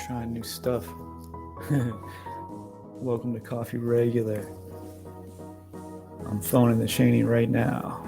Trying new stuff. Welcome to Coffee Regular. I'm phoning the Cheney right now.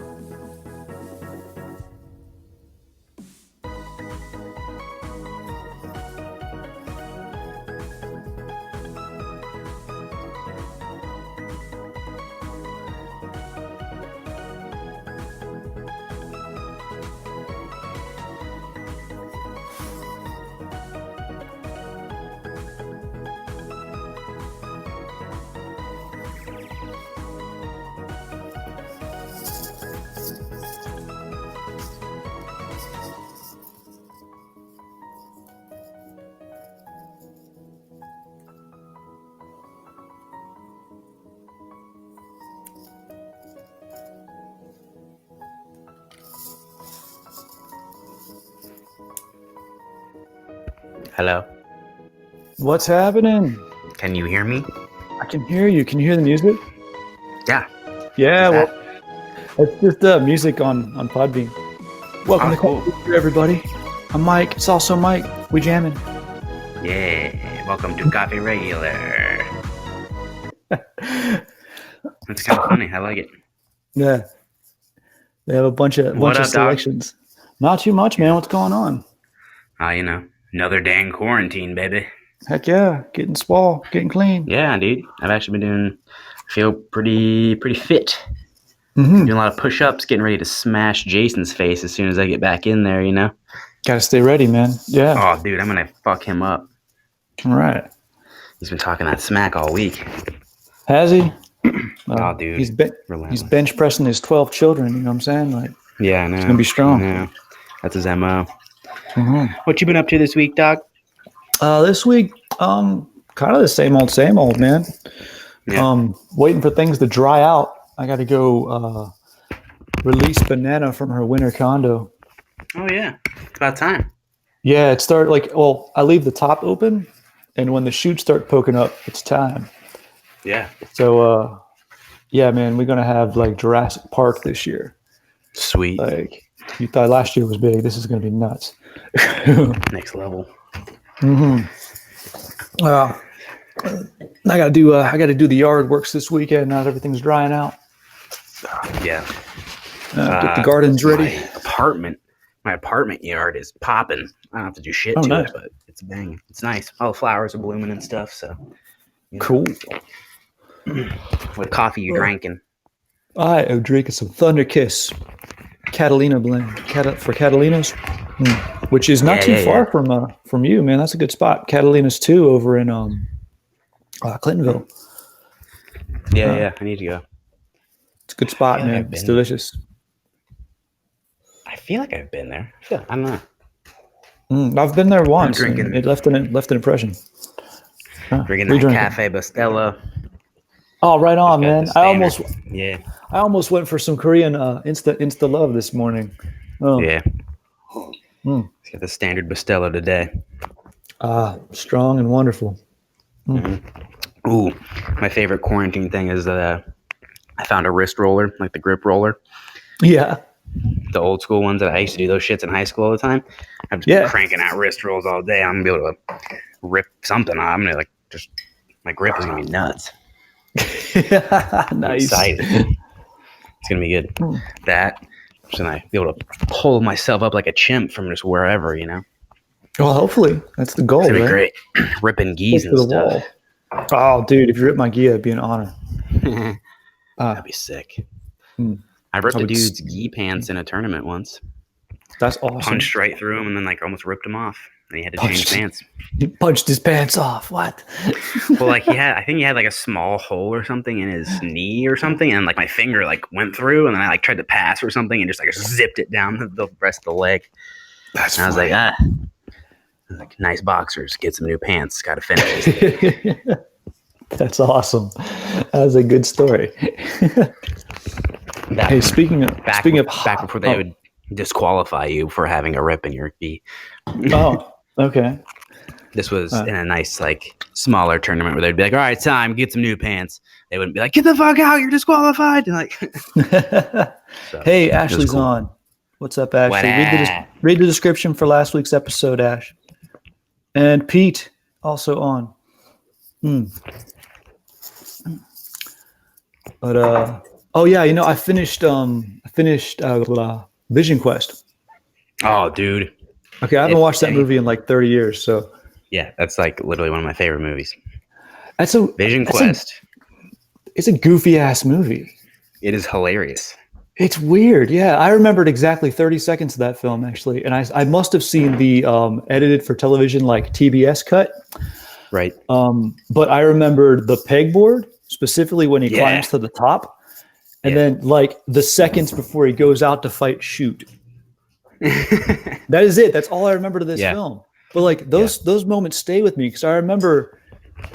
Hello. What's happening? Can you hear me? I can hear you. Can you hear the music? Yeah. Yeah, well, it's just music on Podbean. Welcome to cool. Coffee Regular, everybody. I'm Mike. It's also Mike. We jamming. Yeah. Welcome to Coffee Regular. That's kind of funny. I like it. Yeah. They have a bunch of What up, selections. Dog? Not too much, man. What's going on? Another day in quarantine, baby. Heck yeah. Getting swole, getting clean. Yeah, dude. I've actually been feel pretty fit. Mm-hmm. Doing a lot of push-ups, getting ready to smash Jason's face as soon as I get back in there, Gotta stay ready, man. Yeah. Oh, dude, I'm gonna fuck him up. All right. He's been talking that smack all week. Has he? Oh, dude. He's bench pressing his 12 children, you know what I'm saying? Like, yeah, I know. He's gonna be strong. Yeah. That's his MO. Mm-hmm. What you been up to this week, dog? This week, kind of the same old, man. Yeah. Waiting for things to dry out. I got to go release Banana from her winter condo. Oh yeah, it's about time. Yeah, it started I leave the top open, and when the shoots start poking up, it's time. Yeah. So, yeah, man, we're gonna have like Jurassic Park this year. Sweet. Like you thought last year was big, this is gonna be nuts. Next level. Mm-hmm. Well, I gotta do the yard works this weekend. Now that everything's drying out. Yeah. Get the gardens ready. My apartment yard is popping. I don't have to do shit to it, but it's banging. It's nice. All the flowers are blooming and stuff. So cool. What coffee you drinking? I am drinking some Thunderkiss Catalina blend for Catalinas, which is not too far from you, man. That's a good spot. Catalinas 2 over in Clintonville. Yeah. I need to go. It's a good spot, man. It's delicious. I feel like I've been there. I don't know. I've been there once. It left an impression. Drinking that Cafe Bustelo. Oh, right on, man. I almost went for some Korean Insta love this morning. Oh. Yeah. Let's get the standard Bustelo today. Strong and wonderful. Mm-hmm. Ooh, my favorite quarantine thing is I found a wrist roller, like the grip roller. Yeah. The old school ones that I used to do those shits in high school all the time. I'm just been cranking out wrist rolls all day. I'm gonna be able to rip something. I'm gonna my grip is gonna be nuts. Nice. I'm excited. It's gonna be good. That, and I be able to pull myself up like a chimp from just wherever, Well, hopefully that's the goal. It's gonna be great. Ripping gis and stuff. Wall. Oh, dude, if you rip my gi, it'd be an honor. That'd be sick. I ripped a dude's gi pants in a tournament once. That's awesome. Punched right through him and then almost ripped him off. And he had to change pants. He punched his pants off. What? Well, I think he had a small hole or something in his knee or something, and my finger went through, and then I tried to pass or something, and just zipped it down the rest of the leg. That's. And I was like, nice boxers, get some new pants. Got to finish this. That's awesome. That was a good story. Hey, speaking of back before they would disqualify you for having a rip in your gi. Oh, okay. This was in a nice smaller tournament where they'd be like, "All right, time, get some new pants." They wouldn't be like, "Get the fuck out, you're disqualified." And so, hey, Ashley's cool. On. What's up, Ashley? Read the description for last week's episode, Ash. And Pete, also on. Mm. But oh yeah, I finished Vision Quest. Oh, dude. Okay, I haven't watched that movie in like 30 years, so Yeah, that's like literally one of my favorite movies. that's a Vision that's Quest. it's a goofy ass movie. It is hilarious. It's weird. Yeah, I remembered exactly 30 seconds of that film actually, and I must have seen the edited for television like TBS cut. Right. But I remembered the pegboard specifically when he climbs to the top, and then like the seconds before he goes out to fight Shoot. That is it. That's all I remember to this film. But like those moments stay with me because I remember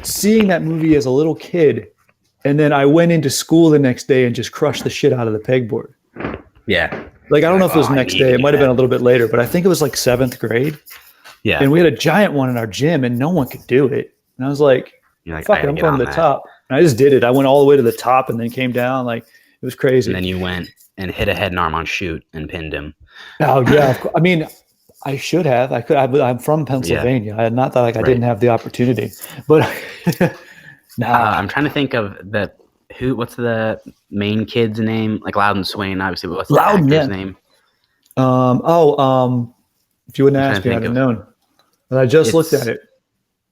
seeing that movie as a little kid, and then I went into school the next day and just crushed the shit out of the pegboard. Yeah. Like I don't know if it was the next day. It might have been a little bit later, but I think it was like 7th grade. Yeah. And we had a giant one in our gym, and no one could do it. And I was like, "Fuck it, I'm going to the top." And I just did it. I went all the way to the top, and then came down. Like it was crazy. And then you went and hit a head and arm on Shoot and pinned him. Oh yeah. I mean, I should have. I could. I'm from Pennsylvania. I had not thought like I didn't have the opportunity, but I'm trying to think of the what's the main kid's name? Like Loudon Swain, obviously. But what's the actor's name? If you wouldn't ask me, I'd have known. But I just looked at it.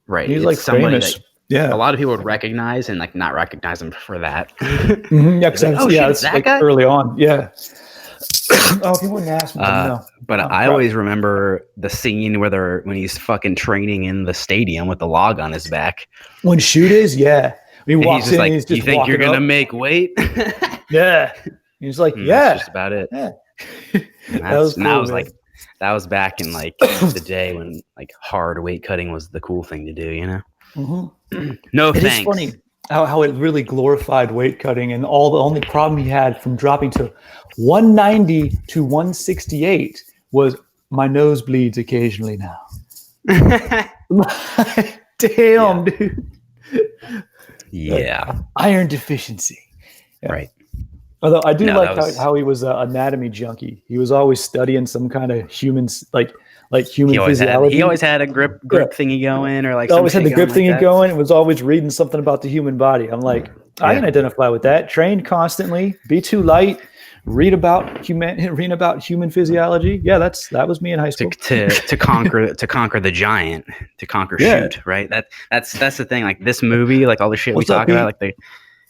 Right. He's like famous. A lot of people would recognize and like not recognize him for that. Mm-hmm. Yeah, because it's like guy? Early on. Yeah. If you wouldn't ask me, no. But I always remember the scene when he's fucking training in the stadium with the log on his back. When Shoot is, he walks in, he's just you think you're gonna make weight? Yeah. He's like, that's just about it. Yeah. That was back in like the day when like hard weight cutting was the cool thing to do, you know? Mm-hmm. No thanks. It's funny how it really glorified weight cutting, and the only problem he had from dropping to 190 to 168 was my nose bleeds occasionally now. Damn, dude. Yeah. Iron deficiency. Yeah. Right. Although I do how he was an anatomy junkie. He was always studying some kind of human human physiology. He always had a grip thingy going, or like always had the grip thingy going. And was always reading something about the human body. I'm like, I can identify with that. Train constantly, be too light, read about human physiology. Yeah, that was me in high school. To conquer the giant, to conquer Shoot, right? That's the thing. Like this movie, like all the shit we talk about, like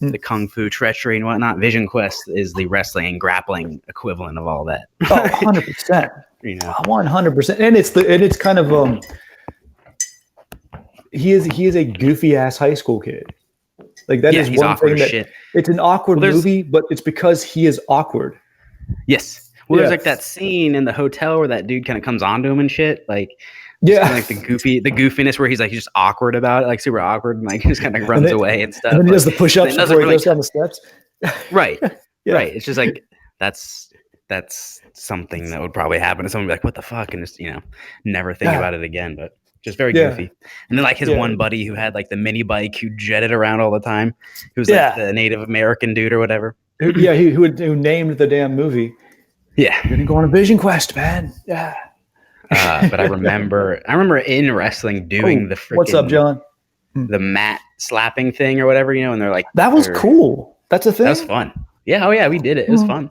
the Kung Fu Treachery and whatnot. Vision Quest is the wrestling and grappling equivalent of all that. 100%. 100%. And it's kind of he is a goofy ass high school kid. Like that is one thing that shit. It's an awkward movie, but it's because he is awkward. Yes. Well, there's like that scene in the hotel where that dude kind of comes onto him and shit. Like like the goofiness where he's like, he's just awkward about it, like super awkward, and like just kind of runs away and stuff. And then he does the push-ups before he goes down the steps. Right. Right. It's just like that's something that would probably happen to someone, be like, what the fuck, and just never think about it again. But just very goofy. And then like his one buddy who had like the mini bike who jetted around all the time, who's like the Native American dude or whatever. Who named the damn movie. Yeah. You're gonna go on a Vision Quest, man. Yeah. But I remember in wrestling doing the freaking, what's up, John? The mat slapping thing or whatever, and they're like, that was cool. That's a thing. That was fun. Yeah. Oh yeah, we did it. It was fun.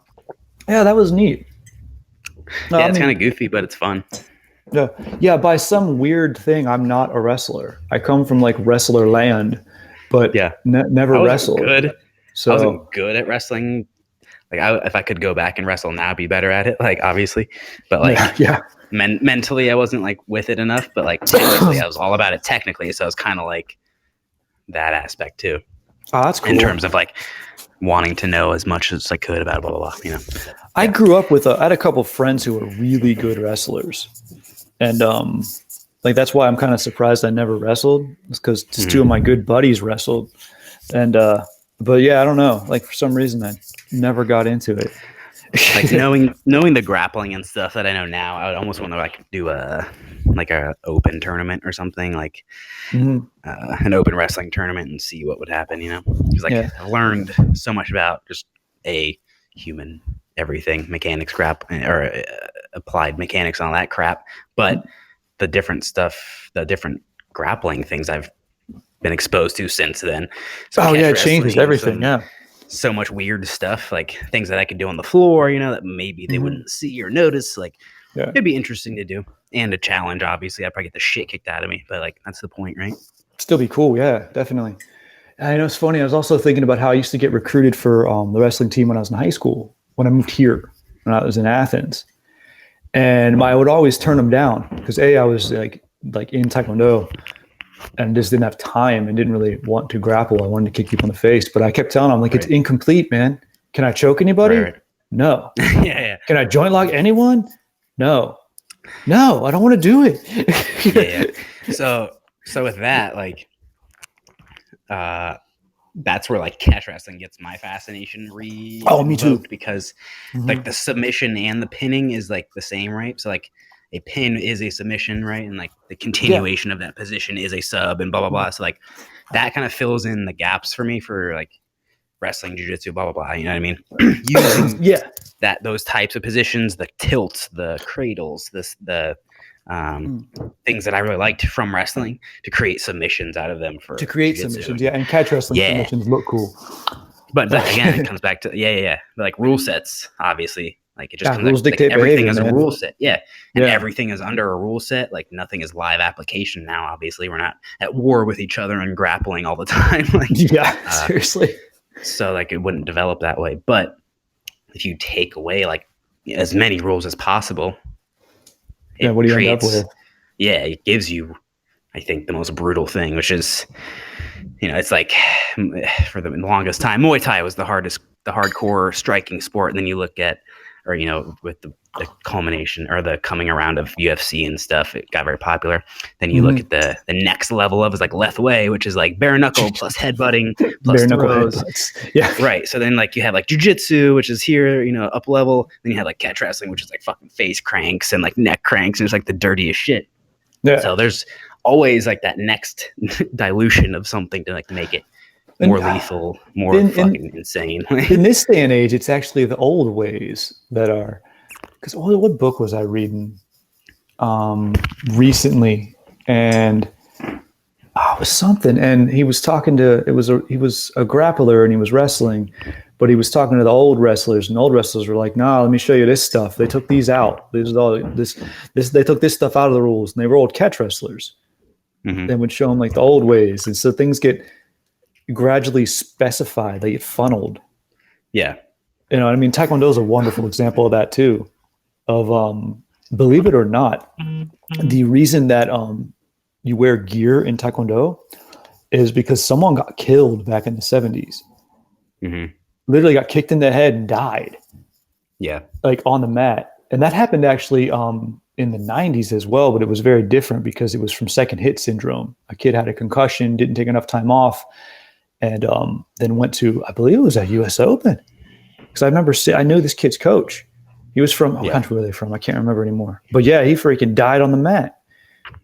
Yeah, that was neat. No, it's kind of goofy, but it's fun. Yeah. By some weird thing, I'm not a wrestler. I come from like wrestler land, but never wrestled. Good. So I wasn't good at wrestling. Like if I could go back and wrestle now, I'd be better at it. Like obviously, but like mentally, I wasn't like with it enough. But like technically, I was all about it technically. So I was kind of like that aspect too. Oh, that's cool. In terms of like wanting to know as much as I could about blah blah blah. I grew up I had a couple of friends who were really good wrestlers, and like that's why I'm kind of surprised I never wrestled. It's because two of my good buddies wrestled, and but yeah, I don't know. Like for some reason, I never got into it. Like knowing the grappling and stuff that I know now, I would almost want to like do a open tournament or something, like an open wrestling tournament, and see what would happen. Because I've learned so much about just human everything, mechanics, applied mechanics and all that crap, but the different stuff, the different grappling things I've been exposed to since then. So Oh catch yeah, it changes wrestling, everything. Yeah. so much weird stuff, like things that I could do on the floor, that maybe they wouldn't see or notice. Like Yeah. it'd be interesting to do and a challenge. Obviously, I'd probably get the shit kicked out of me, but like that's the point, right? Still be cool. Yeah, definitely. I know it's funny. I was also thinking about how I used to get recruited for the wrestling team when I was in high school, when I moved here, when I was in Athens. And I would always turn them down because I was like in Taekwondo and just didn't have time and didn't really want to grapple. I wanted to kick people in the face, but I kept telling them like, it's incomplete, man. Can I choke anybody? Right. No. Yeah. Can I joint lock anyone? No. I don't want to do it. Yeah. So with that, like, that's where like catch wrestling gets my fascination me too. because like the submission and the pinning is like the same, right? So like a pin is a submission, right? And like the continuation of that position is a sub and blah blah blah. So like that kind of fills in the gaps for me for like wrestling, jiu-jitsu, blah blah blah. You know what I mean? Using those types of positions, the tilts, the cradles, the things that I really liked from wrestling to create submissions out of them for jiu-jitsu. Submissions, and catch wrestling submissions look cool. But again, it comes back to But like rule sets, obviously, like it just comes rules dictate everything behavior, is man. a rule set, and everything is under a rule set. Like nothing is live application now. Obviously, we're not at war with each other and grappling all the time. Like seriously. So like it wouldn't develop that way. But if you take away like as many rules as possible, what do you end up with? Yeah, it gives you, I think, the most brutal thing, which is, it's like for the longest time, Muay Thai was the hardcore striking sport. And then you look at, or, with the culmination or the coming around of UFC and stuff, it got very popular. Then you look at the next level of is like Left Way, which is like bare knuckle plus headbutting plus throws. Yeah. Right. So then like you have like jiu-jitsu, which is here, up level. Then you have like catch wrestling, which is like fucking face cranks and like neck cranks. And it's like the dirtiest shit. Yeah. So there's always like that next dilution of something to like make it more lethal, more fucking insane. In this day and age, it's actually the old ways that are. Because what book was I reading recently? And it was something. And he was talking to he was a grappler and he was wrestling, but he was talking to the old wrestlers, and the old wrestlers were like, "Nah, let me show you this stuff. They took these out. This is all this. They took this stuff out of the rules." And they were old catch wrestlers. They would show them like the old ways, and so things get gradually specified. They get funneled. Yeah, I mean, Taekwondo is a wonderful example of that too. Of believe it or not, the reason that you wear gear in Taekwondo is because someone got killed back in the 70s. Literally got kicked in the head and died. Yeah, like on the mat, and that happened actually in the 90s as well, but it was very different because it was from second hit syndrome. A kid had a concussion, didn't take enough time off, and then went to, I believe it was a US Open. Because I remember, I knew this kid's coach. He was from, what country were they from? I can't remember anymore. But yeah, he freaking died on the mat.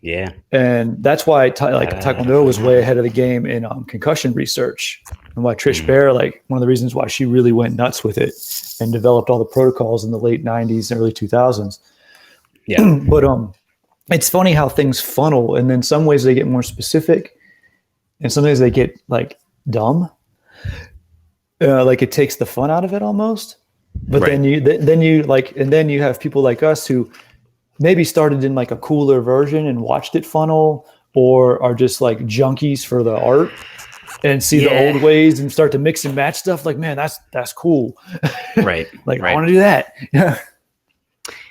Yeah. And that's why Taekwondo was way ahead of the game in concussion research. And why Trish Bear, like one of the reasons why she really went nuts with it and developed all the protocols in the late 90s and early 2000s. Yeah. But it's funny how things funnel, and then some ways they get more specific and some ways they get like dumb. Like it takes the fun out of it almost. But then you have people like us who maybe started in like a cooler version and watched it funnel, or are just like junkies for the art and see the old ways and start to mix and match stuff. Like, man, that's cool. Like I want to do that. Yeah.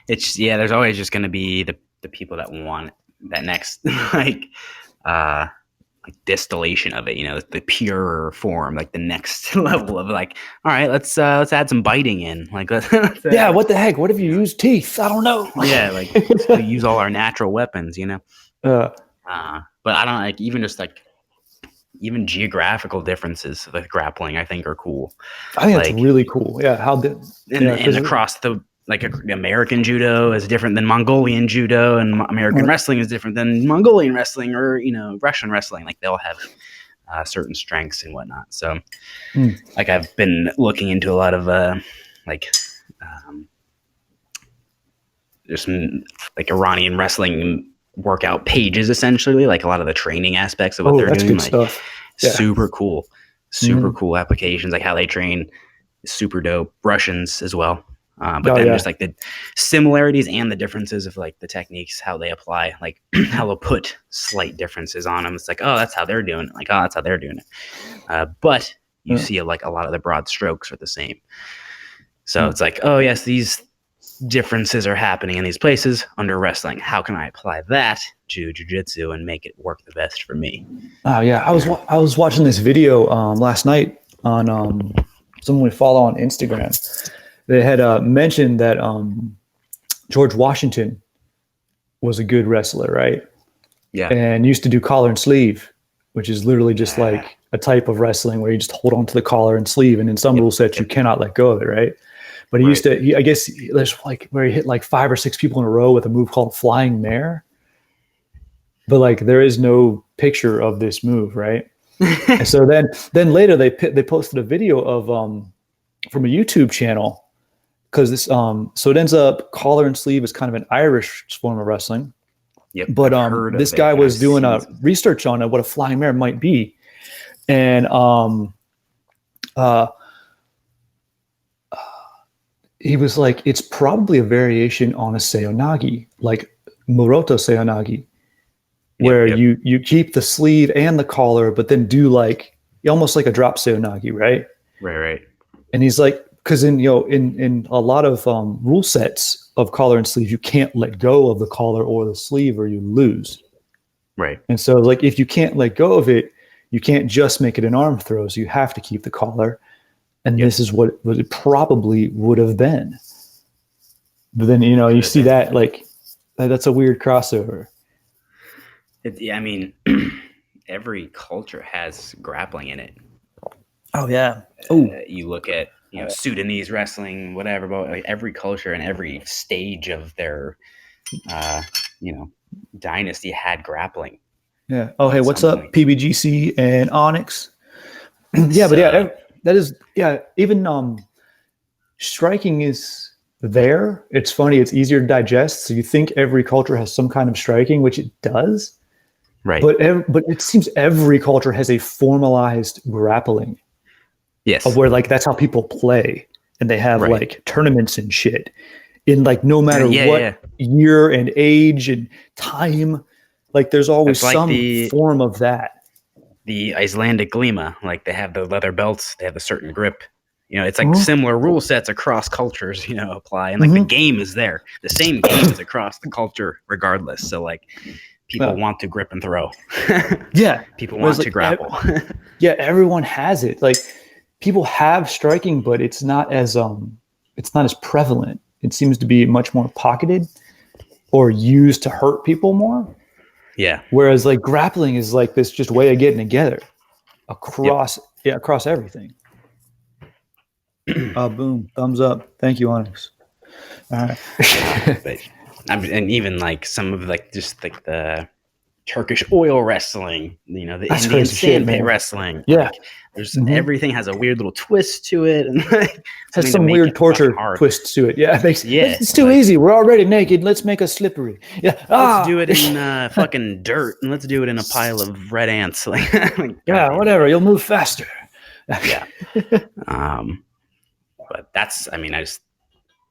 There's always just going to be the people that want that next like distillation of it, the pure form, like the next level of like, all right, let's add some biting in, like what the heck, what if you use teeth? I don't know. Like we use all our natural weapons, but I don't like even geographical differences with grappling, I think are cool. I think it's really cool. Yeah. And across the like American judo is different than Mongolian judo, and American wrestling is different than Mongolian wrestling, or Russian wrestling. Like they'll have certain strengths and whatnot. So like I've been looking into a lot of just like Iranian wrestling workout pages, essentially, like a lot of the training aspects of what they're that's doing. good Like stuff. Yeah. super cool applications, like how they train. Super dope. Russians as well. But then just like the similarities and the differences of like the techniques, how they apply, like how they'll put slight differences on them. It's like, oh, that's how they're doing it. Like, oh, that's how they're doing it. But you see like a lot of the broad strokes are the same. So it's like, oh yes, these differences are happening in these places under wrestling. How can I apply that to jiu-jitsu and make it work the best for me? Oh yeah, I was watching this video last night on someone we follow on Instagram. They had mentioned that George Washington was a good wrestler, right? Yeah. And used to do collar and sleeve, which is literally just like a type of wrestling where you just hold on to the collar and sleeve, and in some rule sets you cannot let go of it, right? But he used to, I guess there's like where he hit like 5 or 6 people in a row with a move called flying mare. But like there is no picture of this move, right? And so then later they posted a video of from a YouTube channel, because this so it ends up collar and sleeve is kind of an Irish form of wrestling. Yep. But this guy was doing a research on what a flying mare might be, and he was like, it's probably a variation on a seonagi, like Muroto seonagi, where you keep the sleeve and the collar, but then do like almost like a drop seonagi, right? Right. And he's like, because in a lot of rule sets of collar and sleeve, you can't let go of the collar or the sleeve or you lose. Right. And so like if you can't let go of it, you can't just make it an arm throw. So you have to keep the collar. And this is what it probably would have been. But then, you see that like that's a weird crossover. I mean, every culture has grappling in it. Oh yeah. You look at Sudanese wrestling, whatever. But like every culture and every stage of their dynasty had grappling. Yeah. Oh hey, what's up, PBGC and Onyx? Yeah, but that is even striking is there. It's funny. It's easier to digest. So you think every culture has some kind of striking, which it does. Right. But it seems every culture has a formalized grappling. Yes. Of where like that's how people play, and they have like tournaments and shit. In like no matter what year and age and time, like there's always some form of that. The Icelandic Glima, like they have the leather belts, they have a certain grip. It's like similar rule sets across cultures, apply. And like the game is there. The same game is across the culture regardless. So like people want to grip and throw. Yeah. People want to grapple. Everyone has it. Like people have striking, but it's not as prevalent. It seems to be much more pocketed or used to hurt people more. Yeah. Whereas like grappling is like this just way of getting together across everything. Boom. Thumbs up. Thank you, Onyx. All right. And even like some of like just like the Turkish oil wrestling, the Indian sandpit wrestling. Yeah. Like, there's everything has a weird little twist to it, and like, has some weird torture twists to it. Yeah, it's too easy. We're already naked. Let's make us slippery. Yeah, let's do it in fucking dirt, and let's do it in a pile of red ants. Like whatever. You'll move faster. Yeah. But that's, I've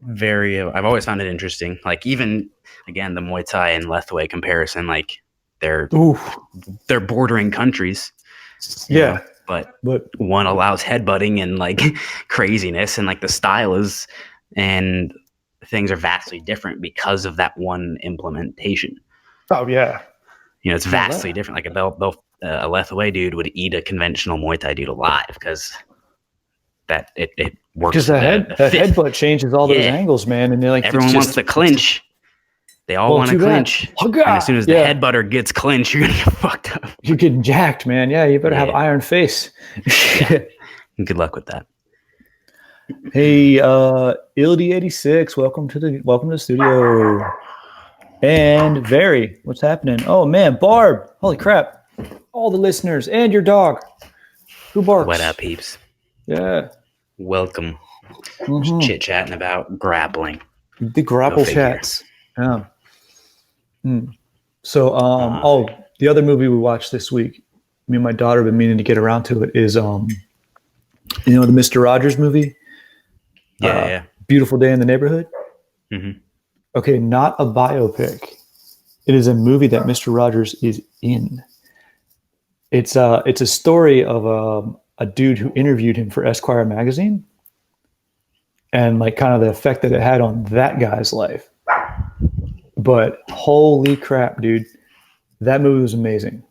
always found it interesting. Like even again, the Muay Thai and Lethwei comparison, like they're bordering countries. Yeah. But one allows headbutting and like craziness, and like the style is, and things are vastly different because of that one implementation. Oh yeah. It's vastly different. Like a Lethwei dude would eat a conventional Muay Thai dude alive because that it works. Because that headbutt changes all those angles, man. And they're like, everyone wants to clinch. They all want to clinch. And as soon as the headbutter gets clinched, you're going to get fucked up. You're getting jacked, man. Yeah, you better have iron face. Good luck with that. Hey, Ildy86, welcome to the studio. And Very, what's happening? Oh, man, Barb. Holy crap. All the listeners and your dog. Who barks? What up, peeps? Yeah. Welcome. Just chit-chatting about grappling. The grapple chats. Yeah. So, the other movie we watched this week, me and my daughter have been meaning to get around to it, is the Mr. Rogers movie. Yeah. Beautiful Day in the Neighborhood. Mm-hmm. Okay, not a biopic. It is a movie that Mr. Rogers is in. It's a story of a dude who interviewed him for Esquire magazine, and like kind of the effect that it had on that guy's life. But holy crap, dude, that movie was amazing.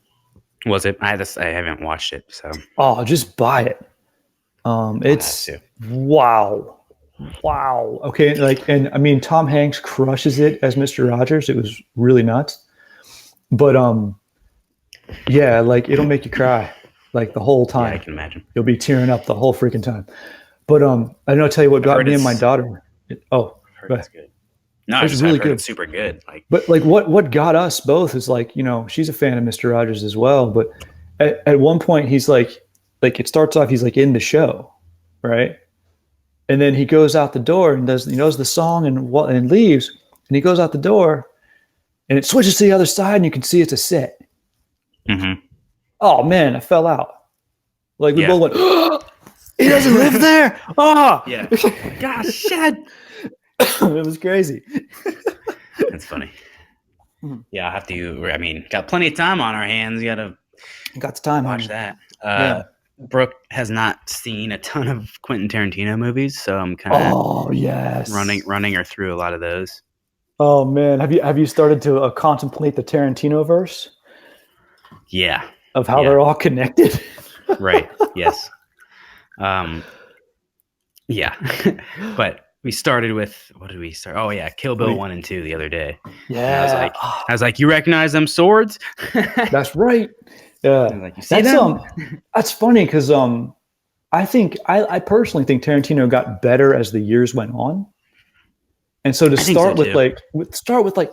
Was it? I haven't watched it, so. Oh, just buy it. It's wow. Okay, and I mean, Tom Hanks crushes it as Mr. Rogers. It was really nuts. But yeah, like it'll make you cry like the whole time. Yeah, I can imagine. You'll be tearing up the whole freaking time. But I know. I'll tell you what got me and my daughter. It's good. No, it's really good. It's super good. But what got us both is like, she's a fan of Mr. Rogers as well. But at one point he's like it starts off, he's like in the show, right? And then he goes out the door and does the song and leaves, and he goes out the door, and it switches to the other side, and you can see it's a set. Mm-hmm. Oh man, I fell out. Like we both went, oh, he doesn't live there. Oh yeah. Gosh, shit. It was crazy. That's funny. Yeah, I'll have to. I mean, got plenty of time on our hands. You got the time. Watch that. Brooke has not seen a ton of Quentin Tarantino movies, so I'm kind of running her through a lot of those. Oh man, have you started to contemplate the Tarantino verse? Yeah, of how they're all connected. Right. Yes. Yeah, but we started with, what did we start? Oh yeah, Kill Bill 1 and 2 the other day. Yeah, and I was like, you recognize them swords? That's right. Yeah, like, you see them? That's funny because I personally think Tarantino got better as the years went on, and so start with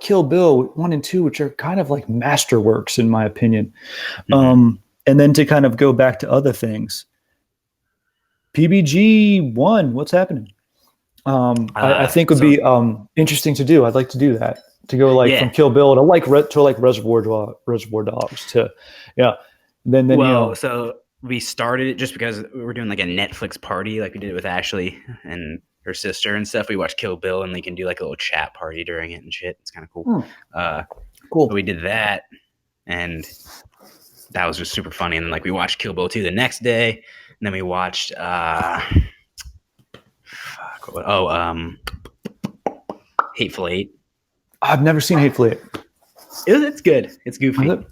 Kill Bill 1 and 2, which are kind of like masterworks in my opinion, and then to kind of go back to other things. PBG 1, what's happening? I think would be interesting to do. I'd like to do that. To go from Kill Bill to Reservoir Dogs to then so we started it just because we were doing like a Netflix party, like we did it with Ashley and her sister and stuff. We watched Kill Bill, and they can do like a little chat party during it and shit. It's kind of cool. Cool. We did that, and that was just super funny. And then we watched Kill Bill 2 the next day, and then we watched Hateful Eight. I've never seen Hateful Eight. It's good. It's goofy. Okay.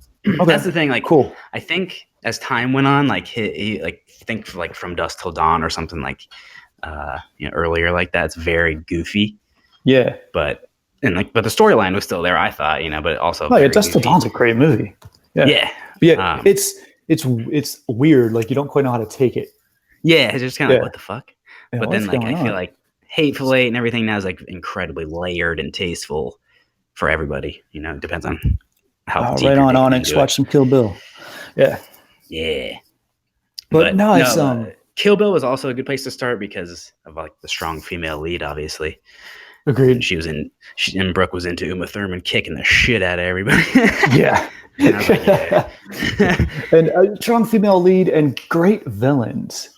That's the thing. Cool. I think as time went on, think From Dusk Till Dawn or something earlier like that. It's very goofy. Yeah. But the storyline was still there, I thought, but also. Oh yeah, Dusk Till Dawn's a great movie. Yeah. Yeah. It's weird. Like you don't quite know how to take it. Yeah. It's just kind of what the fuck. Yeah, but then I feel like Hateful Eight and everything now is incredibly layered and tasteful for everybody. It depends on how deep right on Onyx. Watch some Kill Bill. Yeah. But Kill Bill was also a good place to start because of the strong female lead, obviously. Agreed. And Brooke was into Uma Thurman kicking the shit out of everybody. Yeah. And a strong female lead and great villains.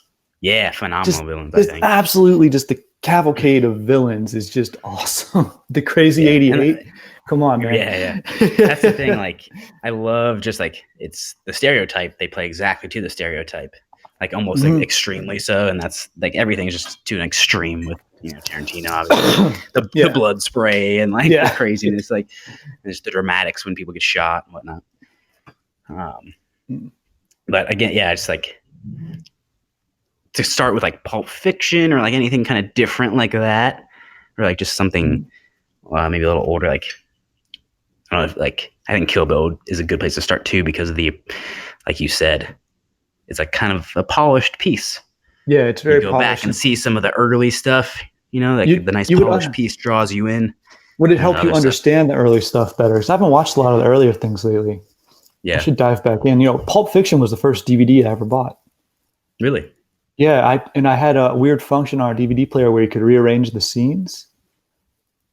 Yeah, phenomenal villains. I think absolutely, just the cavalcade of villains is just awesome. The crazy 88. Come on, man. Yeah. That's the thing. I love just it's the stereotype. They play exactly to the stereotype, almost extremely so. And that's everything's just to an extreme with Tarantino, obviously. the blood spray and the craziness, just the dramatics when people get shot and whatnot. But again, just to start with Pulp Fiction or anything kind of different like that, or just something maybe a little older, I don't know if I think Kill Bill is a good place to start too, because of the, like you said, it's kind of a polished piece. Yeah, it's very polished. Go back and see some of the early stuff, the nice polished piece draws you in. Would it help you understand the early stuff better? Because I haven't watched a lot of the earlier things lately. Yeah. I should dive back in. Pulp Fiction was the first DVD I ever bought. Really? Yeah, I had a weird function on our DVD player where you could rearrange the scenes.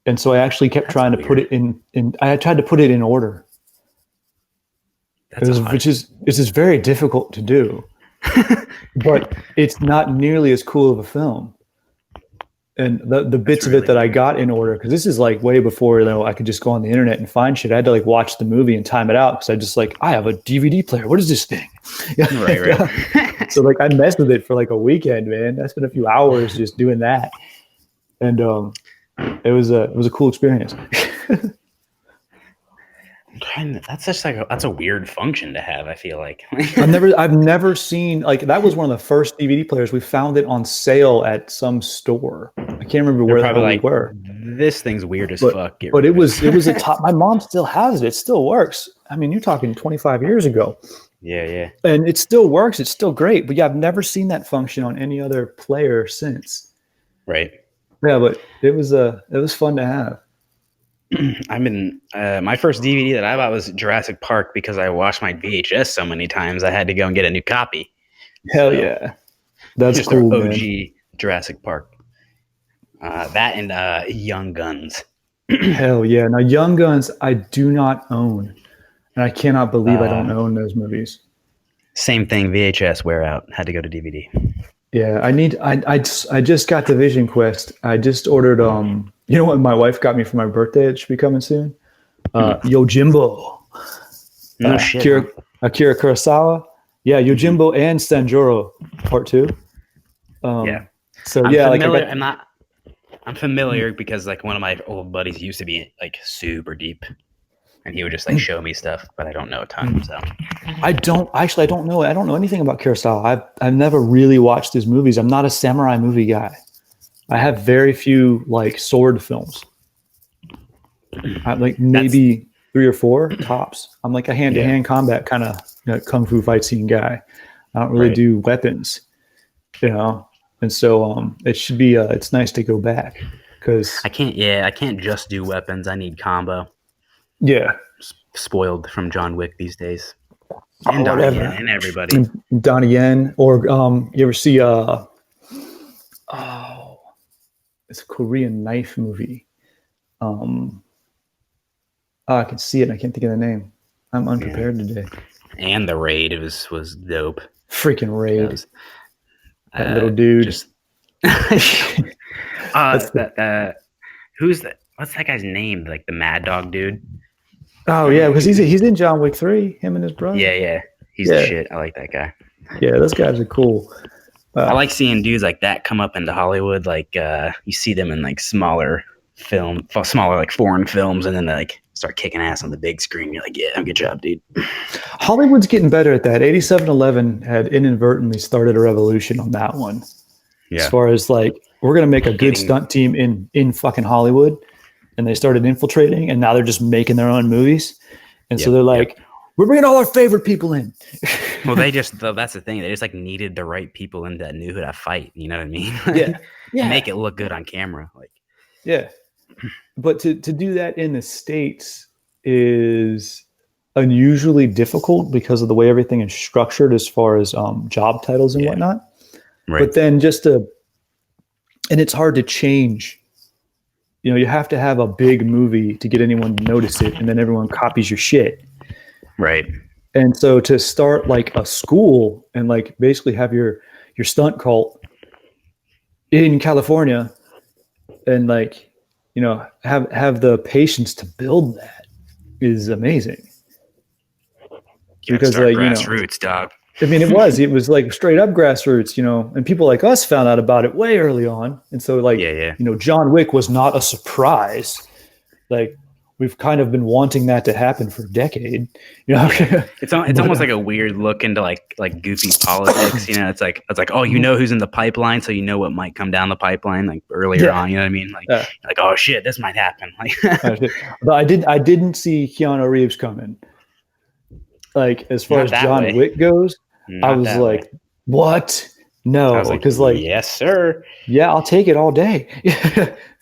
And so I actually kept trying to put it in I tried to put it in order. which is very difficult to do, but it's not nearly as cool of a film. And the bits of it that I got in order, because this is like way before I could just go on the internet and find shit. I had to like watch the movie and time it out because I just like, I have a DVD player. What is this thing? Right. So like I messed with it for like a weekend, man. I spent a few hours just doing that, and it was a cool experience. That's just like that's a weird function to have. I feel like I've never seen, like, that was one of the first DVD players. We found it on sale at some store. I can't remember where the hell we were. This thing's weird as fuck. But it was a top. My mom still has it. It still works. I mean, you're talking 25 years ago. Yeah. And it still works. It's still great. But yeah, I've never seen that function on any other player since. Right. Yeah, but it was fun to have. My first DVD that I bought was Jurassic Park because I watched my VHS so many times I had to go and get a new copy. Hell yeah. That's just cool, OG man. Jurassic Park. That and Young Guns. Hell yeah. Now, Young Guns, I do not own. And I cannot believe I don't own those movies. Same thing, VHS wear out. Had to go to DVD. Yeah, I just got the Vision Quest. I just ordered you know what my wife got me for my birthday? It should be coming soon. Yojimbo. No shit. Akira Kurosawa. Yeah, Yojimbo and Sanjuro Part 2. Yeah. So I'm familiar because like one of my old buddies used to be like super deep, and he would just like show me stuff, but I don't know a ton. So I don't know. I don't know anything about Kurosawa. I've never really watched his movies. I'm not a samurai movie guy. I have very few like sword films. I like maybe 3 or 4 tops. I'm like a hand-to-hand combat kind of kung fu fight scene guy. I don't really do weapons, And so it should be it's nice to go back because I can't just do weapons. I need combo. Yeah. Spoiled from John Wick these days. And Donnie Yen and everybody. And Donnie Yen, or you ever see it's a Korean knife movie. I can see it and I can't think of the name. I'm unprepared today. And The Raid was dope. Freaking Raid. That little dude. Who's that? What's that guy's name? Like the Mad Dog dude? Oh yeah, because he's in John Wick 3. Him and his brother. Yeah. He's the shit. I like that guy. Yeah, those guys are cool. I like seeing dudes like that come up into Hollywood. Like you see them in like smaller like foreign films, and then they like start kicking ass on the big screen. You're like, yeah, good job, dude. Hollywood's getting better at that. 8711 had inadvertently started a revolution on that one. Yeah. As far as like, we're gonna make a good stunt team in fucking Hollywood, and they started infiltrating, and now they're just making their own movies, and so they're like, we're bringing all our favorite people in. Well, that's the thing. They just like needed the right people in that knew how to fight. You know what I mean? Yeah. Make it look good on camera. Like, yeah. But to do that in the States is unusually difficult because of the way everything is structured as far as job titles and whatnot. Right. But then and it's hard to change. You have to have a big movie to get anyone to notice it, and then everyone copies your shit. Right. And so to start like a school and like basically have your stunt cult in California and like, have the patience to build that is amazing. Because like, grassroots, dog. I mean, it was like straight up grassroots, and people like us found out about it way early on. And so like, John Wick was not a surprise. Like, we've kind of been wanting that to happen for a decade. It's almost like a weird look into like goofy politics. It's like oh, who's in the pipeline, so what might come down the pipeline like earlier on. You know what I mean? Like oh shit, this might happen. But I didn't see Keanu Reeves coming. Like as far as John Wick goes, I was like, what? No, because like yes, sir. Yeah, I'll take it all day.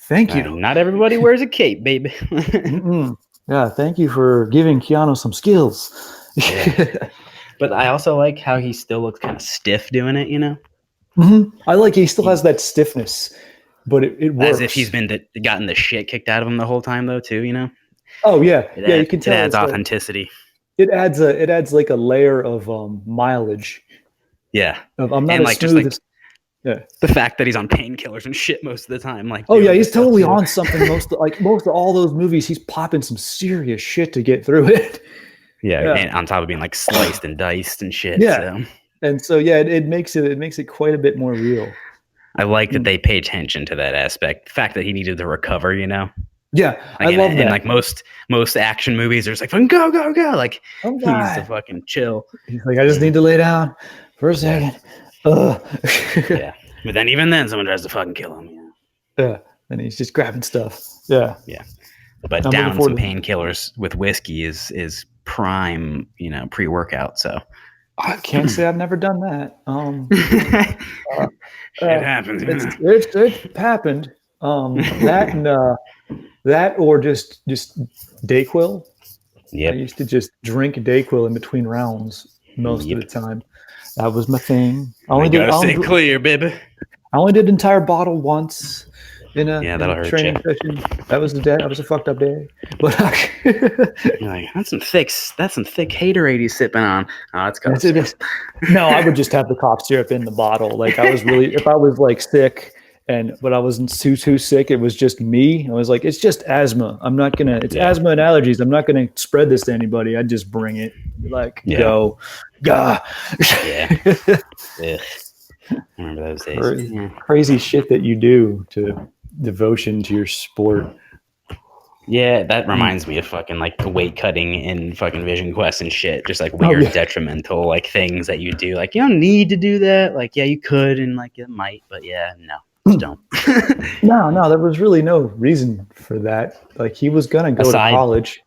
Thank you. Not everybody wears a cape, baby. Yeah, thank you for giving Keanu some skills. But I also like how he still looks kind of stiff doing it, I like he still has that stiffness, but it works. As if he's gotten the shit kicked out of him the whole time, though, too, Oh, yeah. You can tell. It adds authenticity. it adds like a layer of mileage. Yeah, I'm not and as like just smooth like as yeah. the fact that he's on painkillers and shit most of the time, like Oh yeah, doing he's this stuff totally too. on something. Most of all those movies, he's popping some serious shit to get through it. Yeah, Yeah, and on top of being like sliced and diced and shit. yeah, So and so yeah, it makes it quite a bit more real. I like that Mm. they pay attention to that aspect. The fact that he needed to recover, you know, Yeah, I like love in that. like most action movies, there's like fucking go go go. Like Oh he needs to God, fucking chill. he's like, I just Yeah, need to lay down for a yeah, second. Ugh. yeah. But then even then, someone tries to fucking kill him. Yeah, Yeah, and he's just grabbing stuff. Yeah, yeah. But I'm looking down some forward to. painkillers with whiskey is prime, pre workout. So I can't say I've never done that. Uh, shit happens. it's happened. That and that or just Dayquil. I Yep. used to just drink Dayquil in between rounds most of Yep. the time. That was my thing. I gotta stay clear, baby. I only did an entire bottle once Yeah, in a that'll hurt training you. session. That was the day. That was a fucked up day. But You're like, that's some thick haterade he's sipping on. Oh, it's cough that's it. No, I would just have the cough syrup in the bottle. Like I was really, if I was like sick but I wasn't too sick, it was just me. I was like, it's just asthma. I'm not gonna. It's Yeah. asthma and allergies. I'm not gonna spread this to anybody. I'd just bring it. Like Yeah. go, gah. Yeah. Ugh. I remember those days. Crazy, crazy shit that you do to devotion to your sport. Yeah, that reminds me of fucking like the weight cutting in fucking Vision Quest and shit. Just like weird, detrimental like things that you do. Like you don't need to do that. Like yeah, you could and like it might, but yeah, no, just don't. No, there was really no reason for that. Like he was gonna go to college.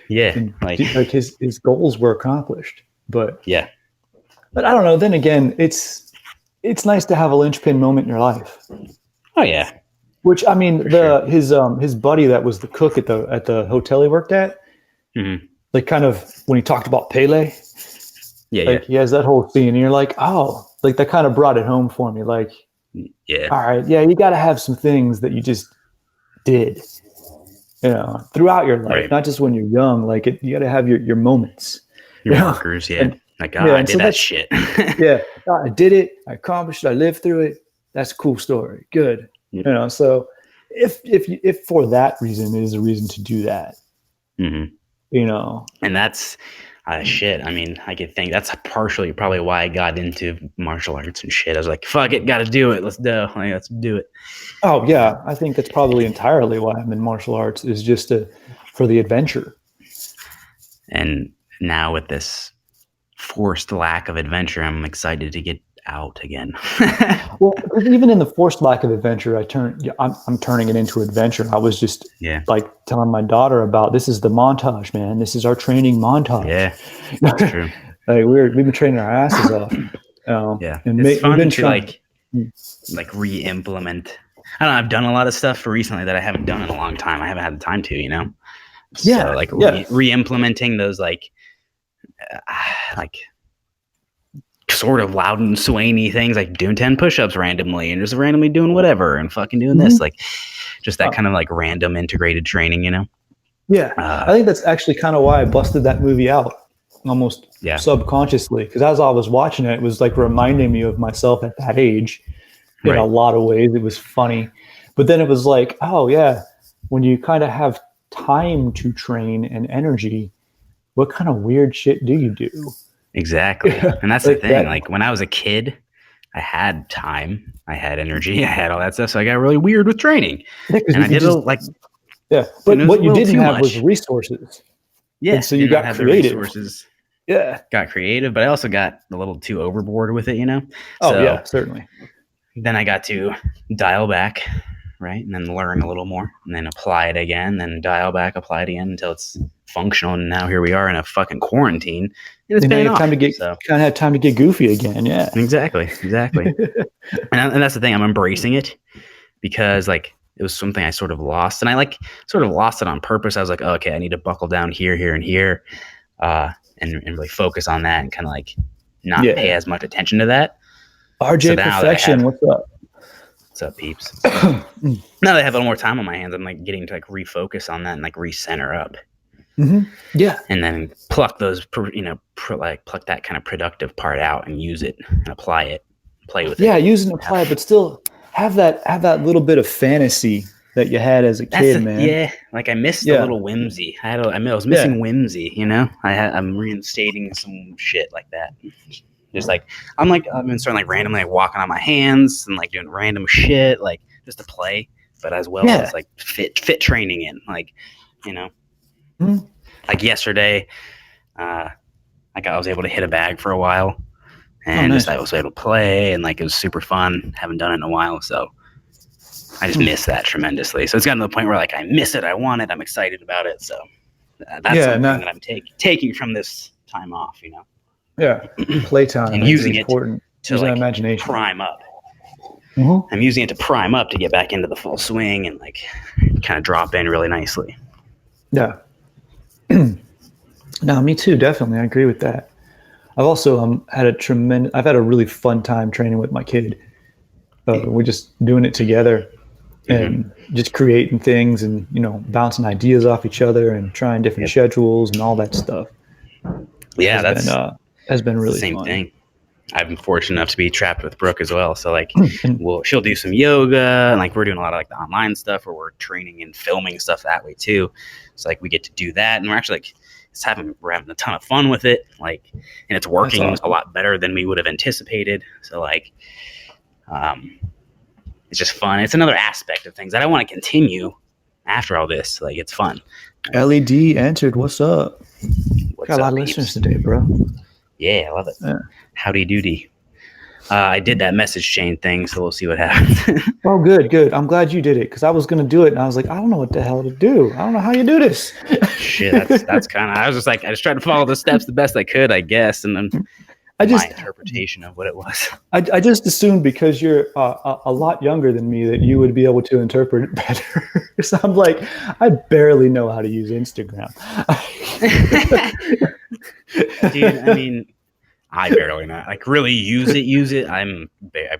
Yeah, and like his goals were accomplished. But yeah, but I don't know. Then again, it's nice to have a linchpin moment in your life. Oh yeah. Which I mean, his buddy that was the cook at the hotel he worked at, like kind of when he talked about Pele, like he has that whole scene, and you're like, oh, like that kind of brought it home for me. Like, yeah, all right, yeah, you got to have some things that you just did, throughout your life, not just when you're young. Like you got to have your moments, your markers, yeah. And, like, I did that shit. Yeah, I did it. I accomplished it. I lived through it. That's a cool story. Good. Yep. So if for that reason it is a reason to do that, and that's shit. I mean, I could think that's partially probably why I got into martial arts and shit. I was like, fuck it, gotta do it. Let's do it. Oh yeah, I think that's probably entirely why I'm in martial arts, is just for the adventure. And now with this forced lack of adventure, I'm excited to get out again. Well, even in the forced lack of adventure, I'm turning it into adventure. I was just like telling my daughter about, this is the montage, man. This is our training montage. Yeah, that's true. Like we've been training our asses off. And it's fun to like re-implement. I don't know. I've done a lot of stuff recently that I haven't done in a long time. I haven't had the time to, So like re-implementing those like sort of loud and swaney things, like doing 10 push-ups randomly and just randomly doing whatever and fucking doing this, like just that kind of like random integrated training, Yeah, I think that's actually kind of why I busted that movie out almost subconsciously, because as I was watching it, it was like reminding me of myself at that age in a lot of ways. It was funny, but then it was like, oh yeah, when you kind of have time to train and energy, what kind of weird shit do you do? Exactly. And that's the thing. Like when I was a kid, I had time, I had energy, I had all that stuff. So I got really weird with training. And I did but what you didn't have was resources. Yeah. And so you got creative. Resources. Yeah. Got creative, but I also got a little too overboard with it, Oh so yeah, certainly. Then I got to dial back, right? And then learn a little more and then apply it again, then dial back, apply it again until it's functional. And now here we are in a fucking quarantine. And it's been time to get kind of had time to get goofy again. Yeah, exactly. and that's the thing. I'm embracing it because like it was something I sort of lost, and I like sort of lost it on purpose. I was like, oh, okay, I need to buckle down here, and here, and really focus on that and kind of like not pay as much attention to that. RJ Perfection, what's up? What's up, peeps? Now that I have a little more time on my hands, I'm like getting to like refocus on that and like recenter up. Yeah. And then pluck those, pluck that kind of productive part out and use it and apply it, play with it. Yeah, use and apply it, but still have that little bit of fantasy that you had as a kid, man. Yeah, like I missed a little whimsy. I was missing whimsy, I'm reinstating some shit like that. Just like I've been starting like randomly walking on my hands and like doing random shit, like just to play, but as well as like fit training in, like, like yesterday, I was able to hit a bag for a while, and I was able to play, and like it was super fun. Haven't done it in a while, so I just miss that tremendously. So it's gotten to the point where like I miss it, I want it, I'm excited about it. So that's something that I'm taking from this time off, Yeah, playtime and using it to like imagination. Prime up. I'm using it to prime up to get back into the full swing and like kind of drop in really nicely. Yeah. No, me too. Definitely, I agree with that. I've also had a really fun time training with my kid. We're just doing it together and just creating things and bouncing ideas off each other and trying different schedules and all that stuff. Yeah, has been really same fun. Thing. I've been fortunate enough to be trapped with Brooke as well. So like, she'll do some yoga, and like we're doing a lot of like the online stuff where we're training and filming stuff that way too. So like we get to do that, and we're actually like we're having a ton of fun with it. Like, and it's working a lot better than we would have anticipated. So like, it's just fun. It's another aspect of things that I want to continue after all this. Like, it's fun. LED entered. What's up? Got a lot of listeners today, bro. Yeah, I love it. Yeah. Howdy doody. I did that message chain thing, so we'll see what happens. Oh, good. I'm glad you did it, because I was going to do it, and I was like, I don't know what the hell to do. I don't know how you do this. Shit, that's kind of. I was just like, I just tried to follow the steps the best I could, I guess, and then my interpretation of what it was. I just assumed because you're a lot younger than me that you would be able to interpret it better. So I'm like, I barely know how to use Instagram. Dude, I mean, I barely know. Like, really use it. I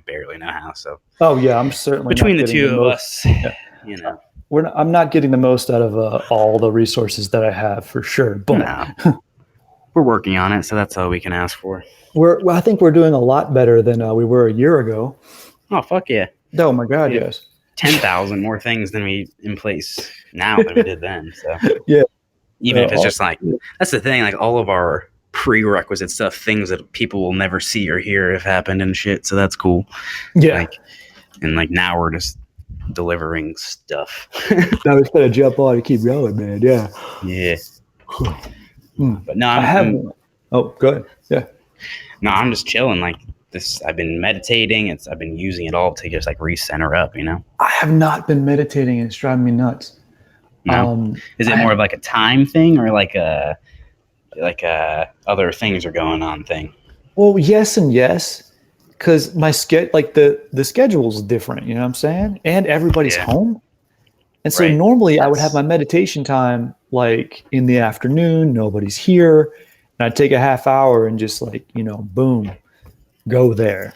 barely know how. So. Oh yeah, I'm certainly between the two of us. Yeah. I'm not getting the most out of all the resources that I have for sure. But we're working on it, so that's all we can ask for. I think we're doing a lot better than we were a year ago. Oh fuck yeah! Oh my god, yes. 10,000 more things than we in place now than we did then. So yeah. Even if it's just like, that's the thing, like all of our prerequisite stuff, things that people will never see or hear have happened and shit. So that's cool. Yeah. Like now we're just delivering stuff. Now we just gotta jump on and keep going, man. Yeah. Yeah. But no, go ahead. Yeah. No, I'm just chilling. Like this, I've been meditating. I've been using it all to just like recenter up, I have not been meditating, and it's driving me nuts. No? Is it more of like a time thing or like a other things are going on thing? Well, yes and yes, because my the schedule's different. You know what I'm saying? And everybody's home, and so normally I would have my meditation time like in the afternoon. Nobody's here, and I'd take a half hour and just like boom, go there.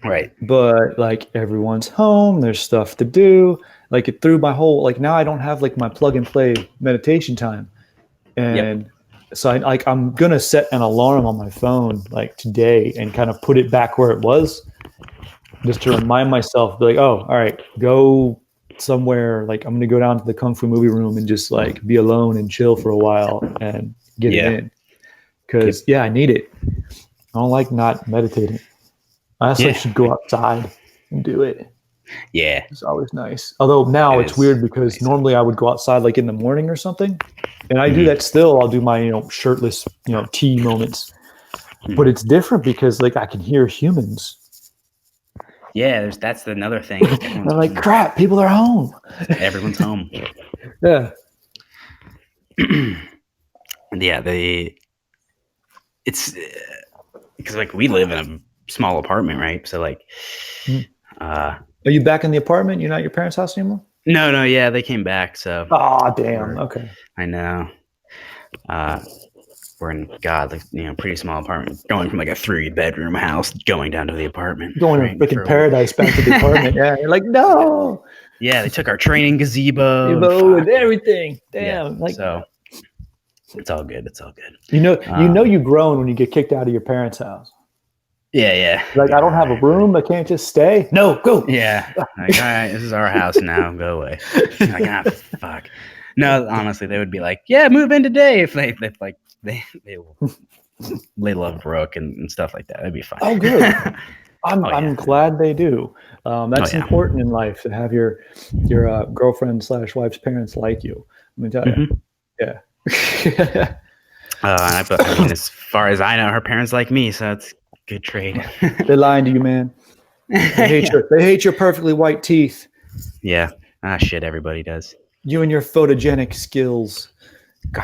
Right. But like everyone's home, there's stuff to do. Like it threw my whole, like now I don't have like my plug and play meditation time. And so I'm going to set an alarm on my phone like today and kind of put it back where it was just to remind myself, be like, oh, all right, go somewhere. Like I'm going to go down to the Kung Fu movie room and just like be alone and chill for a while and get it in. Cause I need it. I don't like not meditating. I also should go outside and do it. Yeah. It's always nice. Although now it's weird because normally I would go outside like in the morning or something. And I do that still. I'll do my, shirtless, tea moments. But it's different because like I can hear humans. Yeah, that's another thing. I'm like, crap, people are home. Everyone's home. Yeah. It's because like we live in a small apartment, right? So like, are you back in the apartment? You're not at your parents' house anymore? No, yeah, they came back. So. Oh, damn. Okay. I know. We're in pretty small apartment, going from like a 3-bedroom house, going down to the apartment. Going to freaking paradise back to the apartment. Yeah, you're like, no. Yeah, they took our training gazebo and everything. Damn. Yeah, so It's all good. It's all good. You've grown when you get kicked out of your parents' house. Yeah. Like, I don't have a room. I can't just stay. No, go. Yeah. Like, all right, this is our house now. Go away. Like, fuck. No, honestly, they would be like, yeah, move in today if they love Brooke and stuff like that. That'd be fine. Oh, good. I'm glad they do. That's important in life to have your girlfriend / wife's parents like you. Let me tell you. Yeah. I mean, as far as I know, her parents like me, so it's good trade. They're lying to you, man. They hate your perfectly white teeth. Yeah. Shit, everybody does. You and your photogenic skills. God.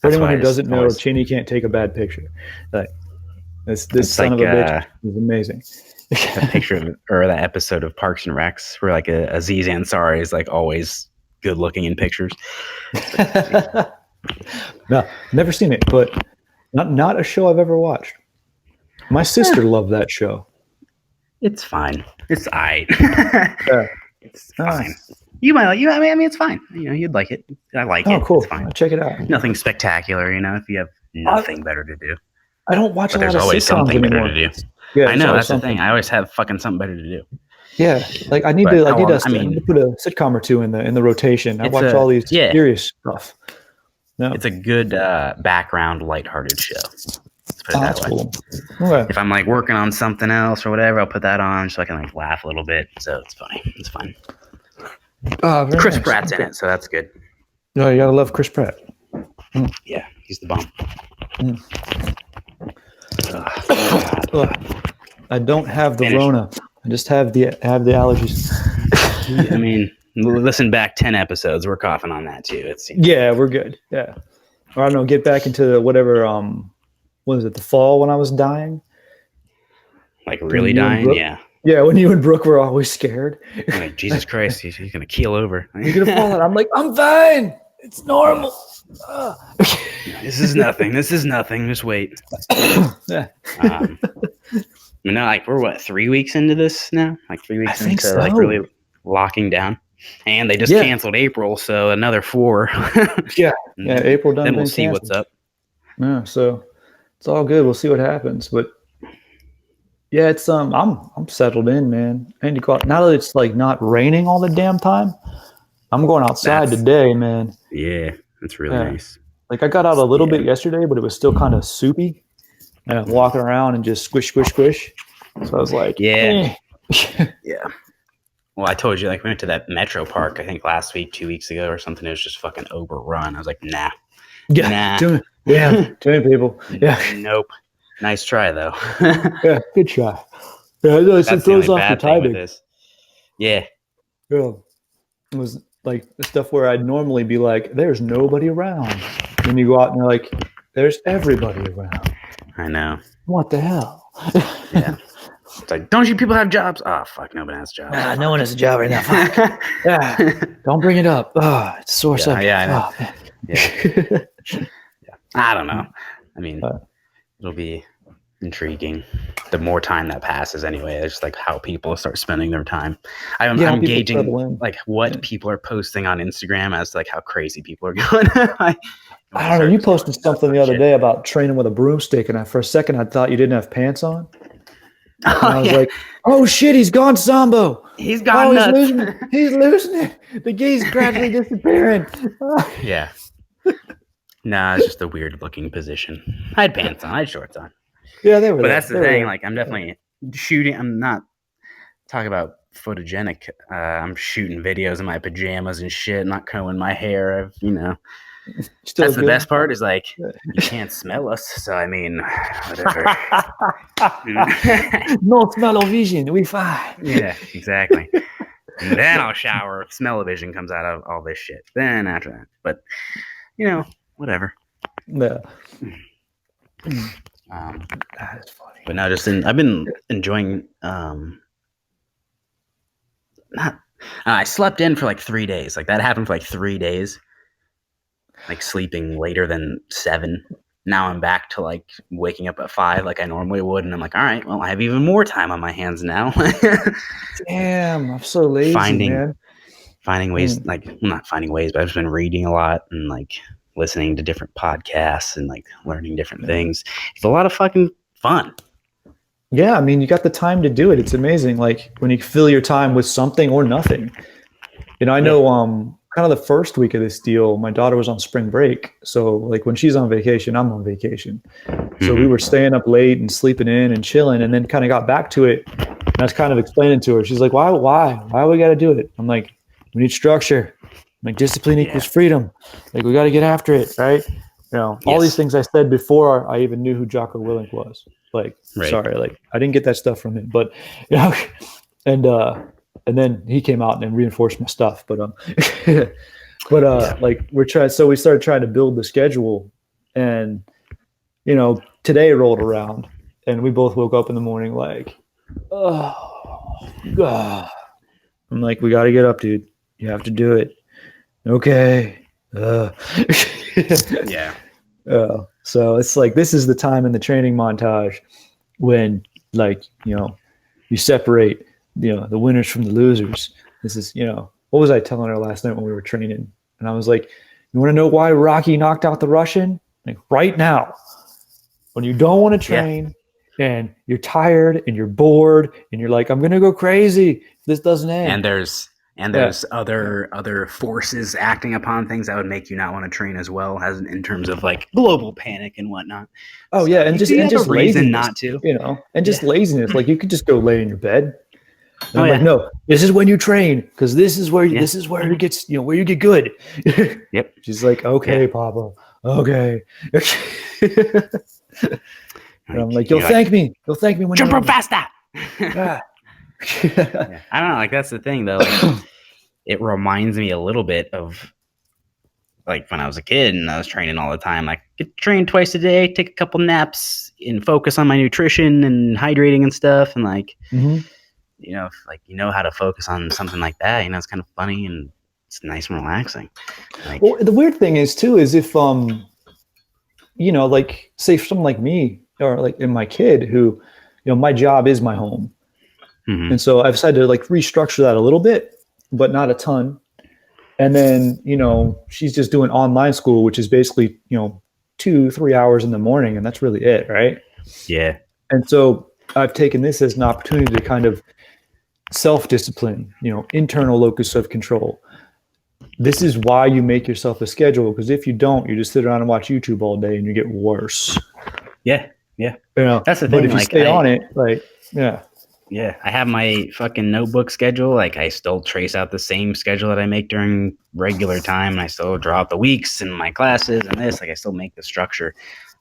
For anyone who doesn't know, Chinny can't take a bad picture. Like, this son of a bitch is amazing. That picture or that episode of Parks and Recs where like Aziz Ansari is like always good looking in pictures. No, never seen it, but not a show I've ever watched. My sister loved that show. It's fine. It's aight. It's fine. Nice. You might like you. I mean, it's fine. You'd like it. I like it. Oh, cool. It's fine. I'll check it out. Nothing spectacular, if you have nothing better to do. I don't watch a lot of sitcoms there's always something anymore. better to do. Yeah, I know, that's the thing. I always have fucking something better to do. Yeah, like I need to put a sitcom or two in the rotation. I watch all these serious stuff. No. It's a good background, lighthearted show. Let's put it that way. Cool. Okay. If I'm like working on something else or whatever, I'll put that on so I can like laugh a little bit. So it's funny. It's fun. Chris Pratt's in it, so that's good. No, you gotta love Chris Pratt. Yeah, he's the bomb. I don't have the Rona. I just have the allergies. I mean, listen back 10 episodes. We're coughing on that too. Yeah, we're good. Yeah. Or I don't know, get back into whatever, what is it, the fall when I was dying? Like really dying? Yeah. Yeah, when you and Brooke were always scared. Like, Jesus Christ, he's going to keel over. You're going to fall out. I'm like, I'm fine. It's normal. This is nothing. Just wait. Yeah. Like we're 3 weeks into this now? Like 3 weeks into so. Like really locking down. And they just canceled April, so another 4. Yeah, April done. Then we'll see what's up. Yeah, so it's all good. We'll see what happens. But yeah, it's I'm settled in, man. I need to go out. Now that it's like not raining all the damn time, I'm going outside today, man. Yeah, that's really nice. Like I got out a little bit yesterday, but it was still kind of soupy. And I'm walking around and just squish. So I was like, yeah. Well, I told you, like, we went to that Metro Park, I think last week, 2 weeks ago or something. It was just fucking overrun. I was like, nah. Yeah. Too many people. Yeah. Nope. Nice try, though. Yeah, good try. Yeah, it throws off your timing. Yeah. It was like the stuff where I'd normally be like, there's nobody around. Then you go out and you're like, there's everybody around. I know. What the hell? Yeah. It's like, don't you people have jobs? Oh, fuck, nobody has jobs. No one has a job right now. Fuck. Yeah. Don't bring it up. Oh, it's a sore subject. Yeah, I know. Yeah. I don't know. I mean, it'll be intriguing. The more time that passes anyway, it's just like how people start spending their time. I'm gauging like what people are posting on Instagram as like how crazy people are going. I don't know. You posted something the other day about training with a broomstick, and for a second I thought you didn't have pants on. I was like, oh shit, he's gone Sambo. He's gone nuts. He's losing it. The gee's gradually disappearing. Yeah. Nah, it's just a weird looking position. I had pants on. I had shorts on. Yeah, they were. But that's the thing. Like, I'm definitely shooting. I'm not talking about photogenic. I'm shooting videos in my pajamas and shit. Not combing my hair. That's the best part is like you can't smell us. So I mean, whatever. No smell-o-vision. We fine. Yeah, exactly. And then I'll shower. Smell-o-vision comes out of all this shit. Then after that, but whatever. Yeah. That's funny. But no, I've been enjoying. I slept in for like 3 days. Like that happened for like 3 days. Like sleeping later than 7. Now I'm back to like waking up at 5 like I normally would, and I'm like, all right, well, I have even more time on my hands now. Damn, I'm so lazy, man. Finding ways, like not finding ways, but I've just been reading a lot and like listening to different podcasts and like learning different things. It's a lot of fucking fun. Yeah, I mean, you got the time to do it. It's amazing. Like when you fill your time with something or nothing. I know kind of the first week of this deal, my daughter was on spring break. So like when she's on vacation, I'm on vacation. So we were staying up late and sleeping in and chilling, and then kind of got back to it. And I was kind of explaining to her. She's like, why we got to do it? I'm like, we need structure. I'm like, discipline equals freedom. Like we got to get after it, right? All these things I said before I even knew who Jocko Willink was. Like, sorry, like I didn't get that stuff from him, but and then he came out and reinforced my stuff. But like we started trying to build the schedule, and today rolled around, and we both woke up in the morning like, oh God. I'm like, we got to get up, dude. You have to do it. Okay. Yeah. So it's like this is the time in the training montage when like you separate the winners from the losers. This is what was I telling her last night when we were training? And I was like, you want to know why Rocky knocked out the Russian? Like right now, when you don't want to train and you're tired and you're bored and you're like, I'm gonna go crazy if this doesn't end. And there's other forces acting upon things that would make you not want to train as well, as in terms of like global panic and whatnot. Oh yeah, and just laziness, not to, and just laziness. Like you could just go lay in your bed. And I'm like, no, this is when you train because this is where it gets where you get good. Yep. She's like, okay, Papa, okay. And I'm like, you'll thank me when jump up faster. Yeah. I don't know. Like that's the thing, though. Like, it reminds me a little bit of like when I was a kid and I was training all the time. Like get trained twice a day, take a couple naps, and focus on my nutrition and hydrating and stuff. And like, how to focus on something like that. It's kind of funny and it's nice and relaxing. Like, well, the weird thing is too is if like say someone like me or like in my kid who, my job is my home. And so I've decided to like restructure that a little bit, but not a ton. And then, she's just doing online school, which is basically, 2-3 hours in the morning. And that's really it. Right. Yeah. And so I've taken this as an opportunity to kind of self-discipline, internal locus of control. This is why you make yourself a schedule. Because if you don't, you just sit around and watch YouTube all day and you get worse. Yeah. Yeah. That's the thing. But if you stay on it, like, yeah. Yeah, I have my fucking notebook schedule. Like I still trace out the same schedule that I make during regular time. And I still draw out the weeks and my classes and this. Like I still make the structure.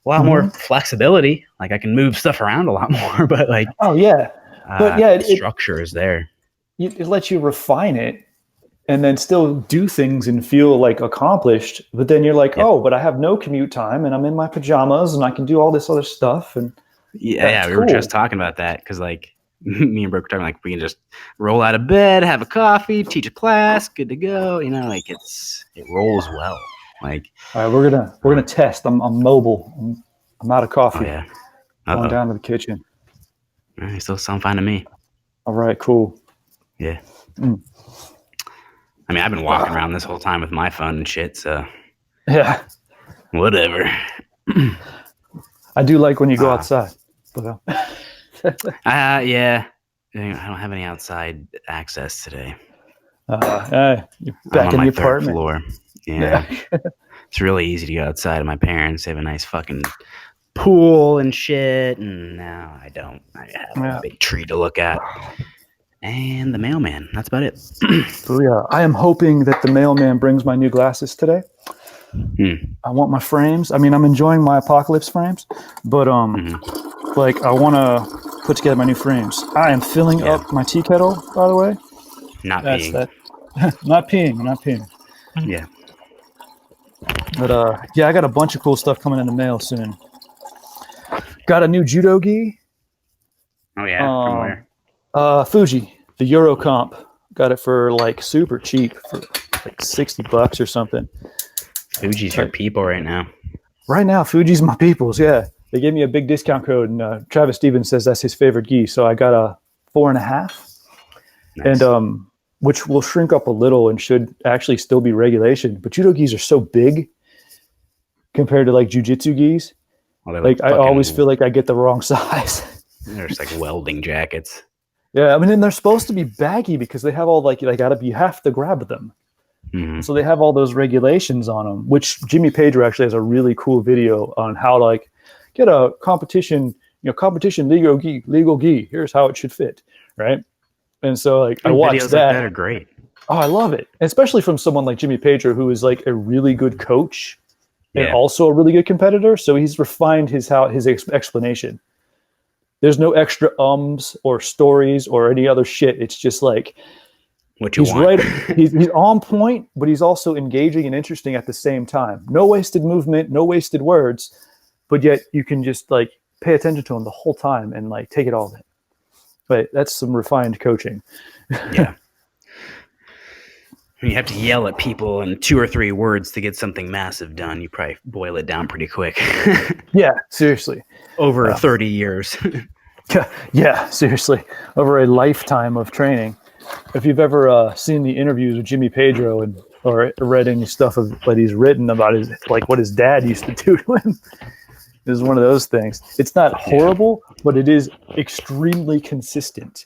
A lot more flexibility. Like I can move stuff around a lot more. But like, structure is there. It lets you refine it and then still do things and feel like accomplished. But then you're like, but I have no commute time and I'm in my pajamas and I can do all this other stuff. And we were just talking about that because like. Me and Brooke were talking like we can just roll out of bed, have a coffee, teach a class, good to go. Like it rolls well. Like all right, we're gonna test. I'm mobile. I'm out of coffee. Oh, yeah. Going down to the kitchen. You still sound fine to me. All right, cool. Yeah. I mean, I've been walking around this whole time with my phone and shit. So yeah, whatever. I do like when you go outside, but. Yeah. I don't have any outside access today. You're back in the apartment. Floor. Yeah. It's really easy to go outside of my parents. They have a nice fucking pool and shit. And now I don't. I have a big tree to look at. And the mailman. That's about it. So yeah, I am hoping that the mailman brings my new glasses today. I want my frames. I mean, I'm enjoying my Apocalypse frames, but like I want to put together my new frames. I am filling up my tea kettle, by the way. Not peeing. Not peeing. Yeah. But I got a bunch of cool stuff coming in the mail soon. Got a new judo gi. Oh yeah. From where? Fuji, the Euro comp. Got it for like super cheap for like $60 or something. Fuji's your people right now. Right now, Fuji's my people's. Yeah, they gave me a big discount code, and Travis Stevens says that's his favorite gi. So I got a 4.5, and which will shrink up a little and should actually still be regulation. But judo gis are so big compared to like jujitsu gis. Like I always feel like I get the wrong size. They're just like welding jackets. Yeah, I mean, and they're supposed to be baggy because they have all like you have to grab them. Mm-hmm. So they have all those regulations on them, which Jimmy Pedro actually has a really cool video on how to like get a competition legal gi. Here's how it should fit, right? And so like I watched videos that. Like that are great. Oh, I love it, especially from someone like Jimmy Pedro, who is like a really good coach and also a really good competitor. So he's refined his explanation. There's no extra ums or stories or any other shit. It's just like what you he's want. Right. He's on point, but he's also engaging and interesting at the same time. No wasted movement, no wasted words, but yet you can just like pay attention to him the whole time and like take it all in. But that's some refined coaching. Yeah. When you have to yell at people in 2 or 3 words to get something massive done, you probably boil it down pretty quick. Yeah, seriously. Over 30 years. Yeah, seriously. Over a lifetime of training. If you've ever seen the interviews with Jimmy Pedro or read any stuff of what he's written about what his dad used to do to him, this is one of those things. It's not horrible, but it is extremely consistent.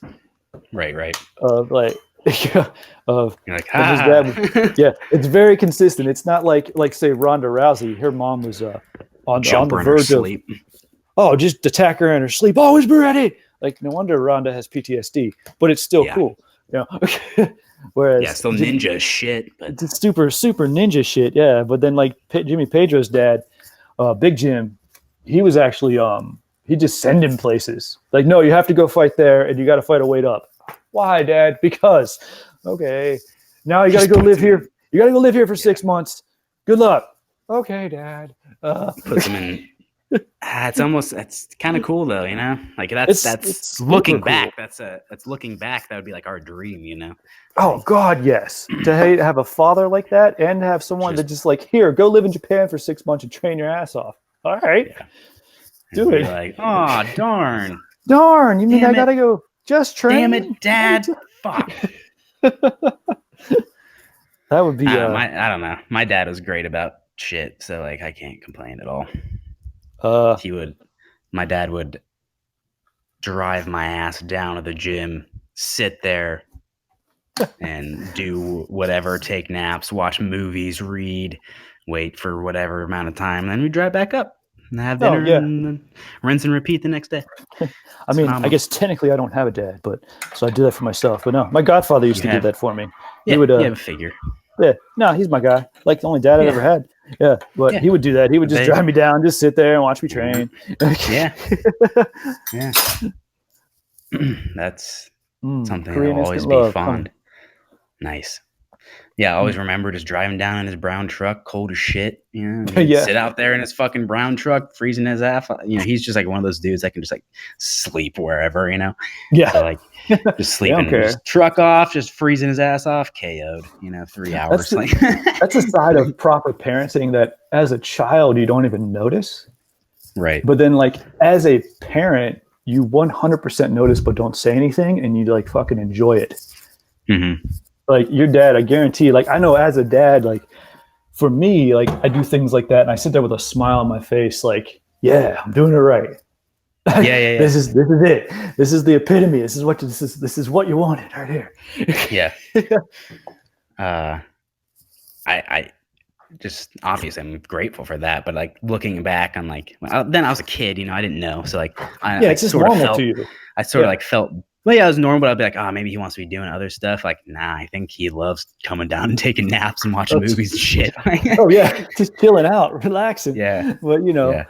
Right. Of like you're like, his dad. Yeah, it's very consistent. It's not like say Ronda Rousey. Her mom was on the verge of sleep. Oh, just attack her in her sleep. Always be ready. Like no wonder Ronda has PTSD, but it's still cool. You know? Whereas still ninja shit, but it's super ninja shit. Yeah, but then like Jimmy Pedro's dad, Big Jim, he was actually he just send him places. Like, no, you have to go fight there, and you got to fight a weight up. Why, Dad? Because okay, now you got to go live here. You got to go live here for 6 months. Good luck. Okay, Dad. Puts him in. It's kind of cool though, you know. Like that's looking back. Cool. That's looking back. That would be like our dream, you know. Oh God, yes. To have a father like that, and to have someone that just like, here, go live in Japan for 6 months and train your ass off. All right, do it. Like, oh darn. You mean I gotta go just train? Damn it, Dad. Fuck. That would be. I don't know. My dad was great about shit, so like I can't complain at all. My dad would drive my ass down to the gym, sit there and do whatever, take naps, watch movies, read, wait for whatever amount of time. And then we drive back up and have dinner and then rinse and repeat the next day. I mean, phenomenal. I guess technically I don't have a dad, so I do that for myself. But no, my godfather used to do that for me. Yeah, he would, you have a figure. Yeah, no, he's my guy. Like the only dad I've ever had. Yeah, but he would do that. He would just drive me down, just sit there and watch me train. Yeah. That's something that'll always be fond. Nice. Yeah, I always remember just driving down in his brown truck, cold as shit. You know, sit out there in his fucking brown truck, freezing his ass. You know, he's just like one of those dudes that can just like sleep wherever, you know? Yeah. So like just sleeping his truck off, just freezing his ass off, KO'd, 3 hours. That's a side of proper parenting that as a child you don't even notice. Right. But then like as a parent, you 100% notice but don't say anything, and you like fucking enjoy it. Mm-hmm. Like your dad, I guarantee, like I know as a dad, like for me, like I do things like that and I sit there with a smile on my face, like, yeah, I'm doing it right. Yeah. This is it. This is the epitome. This is what you wanted right here. Yeah. I just obviously I'm grateful for that, but like looking back on then I was a kid, I didn't know. So like it's just normal to you. I sort of like felt it was normal, but I'd be like, oh, maybe he wants to be doing other stuff. Like, nah, I think he loves coming down and taking naps and watching movies and shit. Oh yeah, just chilling out, relaxing. Yeah. But Yeah.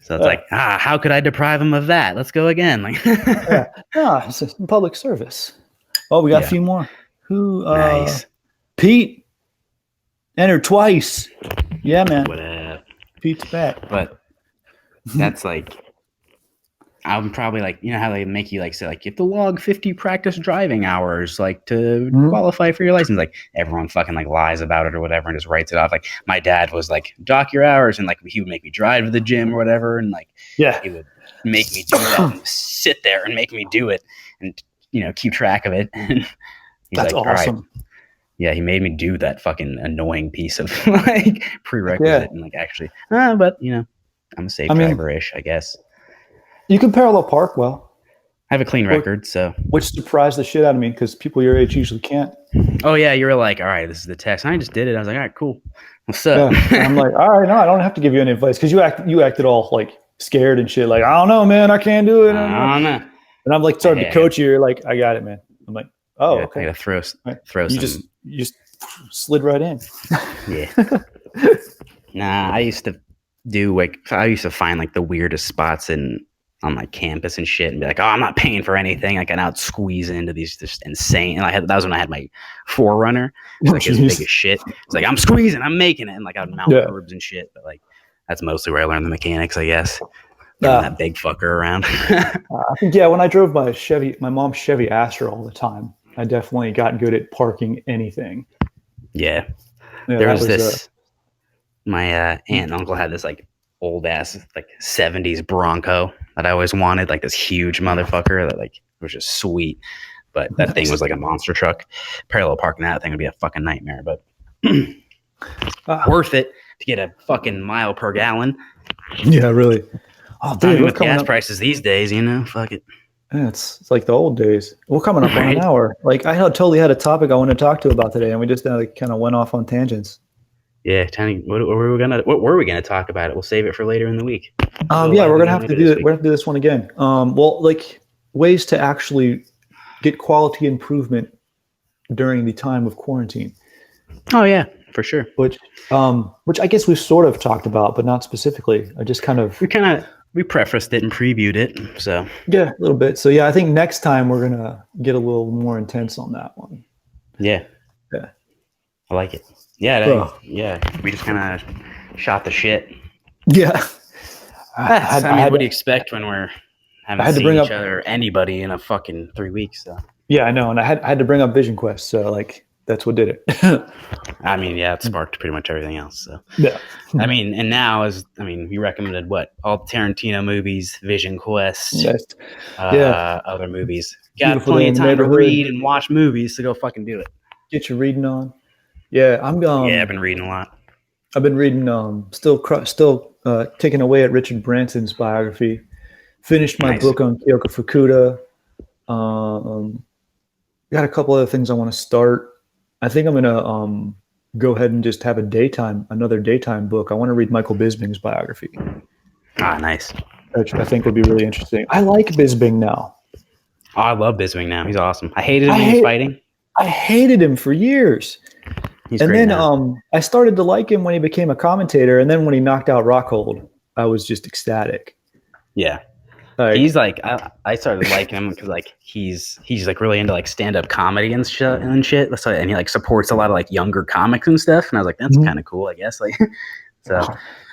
So it's like, how could I deprive him of that? Let's go again. Like, it's a public service. Oh, we got a few more. Who? Nice. Pete entered twice. Yeah, man. What Pete's back. But that's like, I'm probably like, how they make you like say like you have to log 50 practice driving hours like to qualify for your license. Like everyone fucking like lies about it or whatever and just writes it off. Like my dad was like, dock your hours, and like he would make me drive to the gym or whatever, and like he would make me do that and sit there and make me do it and keep track of it. And he's that's like, awesome. all right, Yeah, he made me do that fucking annoying piece of like prerequisite and like actually. But I'm a safe driver-ish, I guess. You can parallel park well. I have a clean record, so. Which surprised the shit out of me because people your age usually can't. Oh yeah, you were like, all right, this is the test. And I just did it. I was like, all right, cool. What's up? Yeah. I'm like, all right, no, I don't have to give you any advice because you acted all like scared and shit. Like, I don't know, man, I can't do it. I don't know. And I'm like starting to coach you. You're like, I got it, man. I'm like, oh, okay. I gotta throw you some. You just slid right in. Yeah. Nah, I used to find like the weirdest spots on my campus and shit and be like, oh, I'm not paying for anything. I can out squeeze into these just insane. And that was when I had my Forerunner. It's like as big as shit. It's like, I'm squeezing, I'm making it. And like I'd mount curbs and shit. But like, that's mostly where I learned the mechanics, I guess. That big fucker around. I think, when I drove my mom's Chevy Astra all the time, I definitely got good at parking anything. Yeah. There was this, my aunt and uncle had this like old ass like 70s Bronco that I always wanted, like this huge motherfucker that like was just sweet. But that thing was like a monster truck. Parallel parking that thing would be a fucking nightmare, but worth it to get a fucking mile per gallon. Yeah, really. Oh, dude, with gas prices these days, fuck it. Yeah, it's like the old days. We're coming up on an hour. Like I totally had a topic I wanted to talk to about today, and we just kind of went off on tangents. Yeah, Tiny. What were we gonna talk about? We'll save it for later in the week. We're gonna have to do it. We're gonna have to do this one again. Well, like ways to actually get quality improvement during the time of quarantine. Oh yeah, for sure. Which I guess we've sort of talked about, but not specifically. I just we prefaced it and previewed it. So yeah, a little bit. So yeah, I think next time we're gonna get a little more intense on that one. Yeah. I like it. Yeah, we just kind of shot the shit. Yeah. What do you expect when we're haven't seen each other or anybody in a fucking 3 weeks? So. Yeah, I know, and I had to bring up Vision Quest, so like that's what did it. I mean, yeah, it sparked pretty much everything else. So yeah, I mean, and now you recommended what? All Tarantino movies, Vision Quest, other movies. Got plenty of time to read and watch movies, so go fucking do it. Get your reading on. Yeah, I've been reading a lot. I've been reading, still taking away at Richard Branson's biography. Finished my book on Kyoko Fukuda. Got a couple other things I want to start. I think I'm gonna go ahead and just have another daytime book. I want to read Michael Bisping's biography. Ah, nice. Which I think would be really interesting. I like Bisping now. Oh, I love Bisping now. He's awesome. I hated him when he was fighting. I hated him for years. And then I started to like him when he became a commentator, and then when he knocked out Rockhold, I was just ecstatic. Yeah, he's like I started liking him because like he's like really into like stand up comedy and shit. And he like supports a lot of like younger comics and stuff. And I was like, that's kind of cool, I guess. Like, so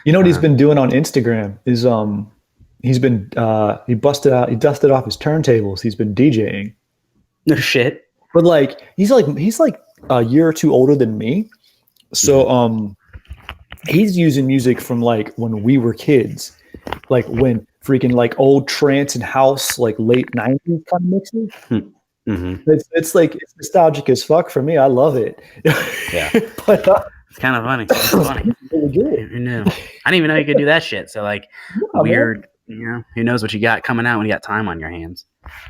you know what he's been doing on Instagram is he dusted off his turntables. He's been DJing. No shit. But like he's like a year or two older than me, so he's using music from like when we were kids, like when freaking like old trance and house, like late 90s kind of mixes. Mm-hmm. It's like it's nostalgic as fuck for me. I love it. Yeah. But it's kind of funny. It's funny. Really good. I didn't even know you could do that shit. So like weird, who knows what you got coming out when you got time on your hands.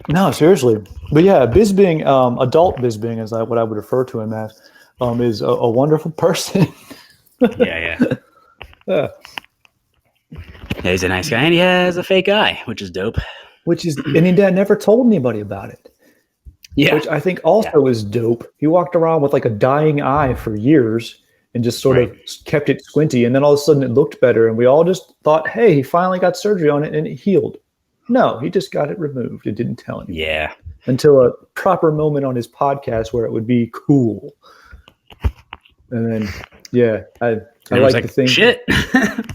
No, seriously. But yeah, Bisping, adult Bisping, is what I would refer to him as, is a wonderful person. Yeah. Yeah, he's a nice guy, and he has a fake eye, which is dope. And he never told anybody about it. Yeah. Which I think also is dope. He walked around with like a dying eye for years and just sort of kept it squinty, and then all of a sudden it looked better, and we all just thought, hey, he finally got surgery on it and it healed. No, he just got it removed. It didn't tell anyone. Yeah. Until a proper moment on his podcast where it would be cool. And then, I like to think. Shit.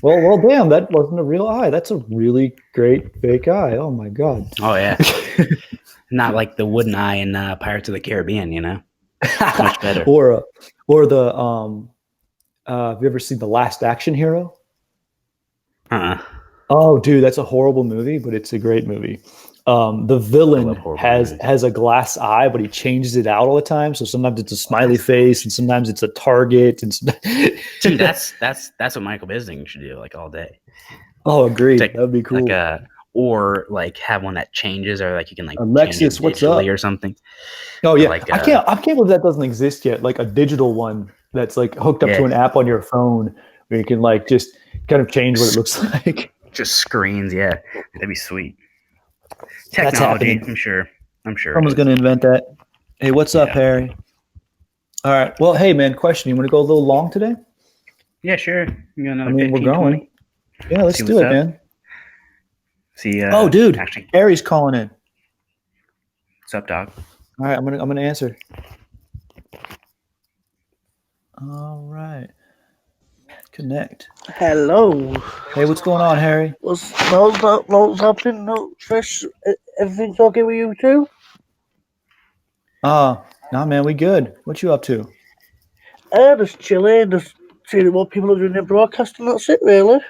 well, damn, that wasn't a real eye. That's a really great fake eye. Oh my God. Oh yeah. Not like the wooden eye in Pirates of the Caribbean, Much better. or the have you ever seen The Last Action Hero? Uh-uh. Oh, dude, that's a horrible movie, but it's a great movie. The villain horrible has a glass eye, but he changes it out all the time. So sometimes it's a smiley face, and sometimes it's a target. And Dude, that's what Michael Bisping should do like all day. Oh, agreed. That would be cool. Or like have one that changes, or like you can like Alexis, change it what's up? or something. Oh yeah, like, I can't believe that doesn't exist yet. Like a digital one that's like hooked up to an app on your phone where you can like just kind of change what it looks like. Just screens, yeah, that'd be sweet. Technology, that's happening. I'm sure. Someone's going to invent that. Hey, what's up, Harry? All right. Well, hey man, question: you want to go a little long today? Yeah, sure. We're going. 20? Yeah, let's do it, man. See. Oh, dude, actually, Harry's calling in. What's up, dog? All right, I'm gonna answer. All right. Connect. Hello. Hey, what's going on, Harry? What's happening? No stress. Everything's okay with you too? Nah, man, we good. What you up to? Just chilling, just seeing what people are doing in broadcasting. That's it, really.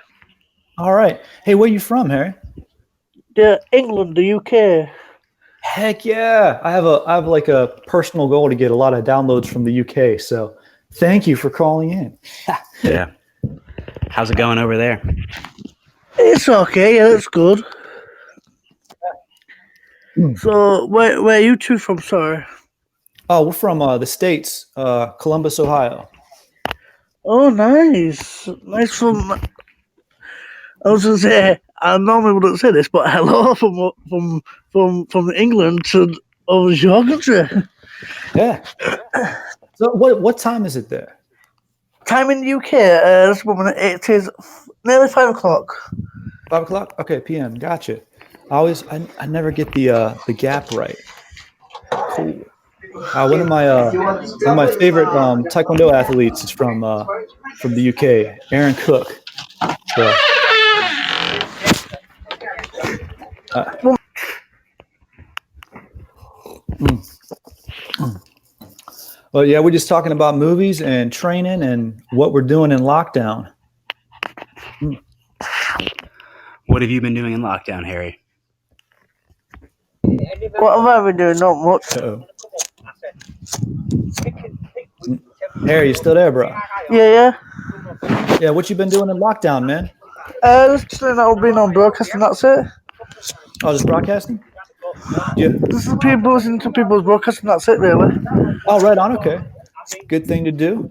All right. Hey, where you from, Harry? England, the UK. Heck yeah! I have like a personal goal to get a lot of downloads from the UK. So, thank you for calling in. Yeah. How's it going over there? It's okay. Yeah, it's good. So, where are you two from? Sorry. Oh, we're from the States, Columbus, Ohio. Oh, nice. Nice from. I was gonna say I normally wouldn't say this, but hello from England to over your country. Yeah. So what time is it there? Time in the UK. This moment it is nearly 5 o'clock. 5 o'clock. Okay, PM. Gotcha. I never get the gap right. Cool. One of my favorite taekwondo athletes is from the UK, Aaron Cook. So, Well, yeah, we're just talking about movies and training and what we're doing in lockdown. What have you been doing in lockdown, Harry? What have I been doing? Not much. Uh-oh. Harry, you still there, bro? Yeah. Yeah, what you been doing in lockdown, man? Just saying that we've been on broadcasting. That's it. Oh, just broadcasting? Yeah. This is people listening to people's broadcasting. That's it, really. Oh, right on. Okay. Good thing to do.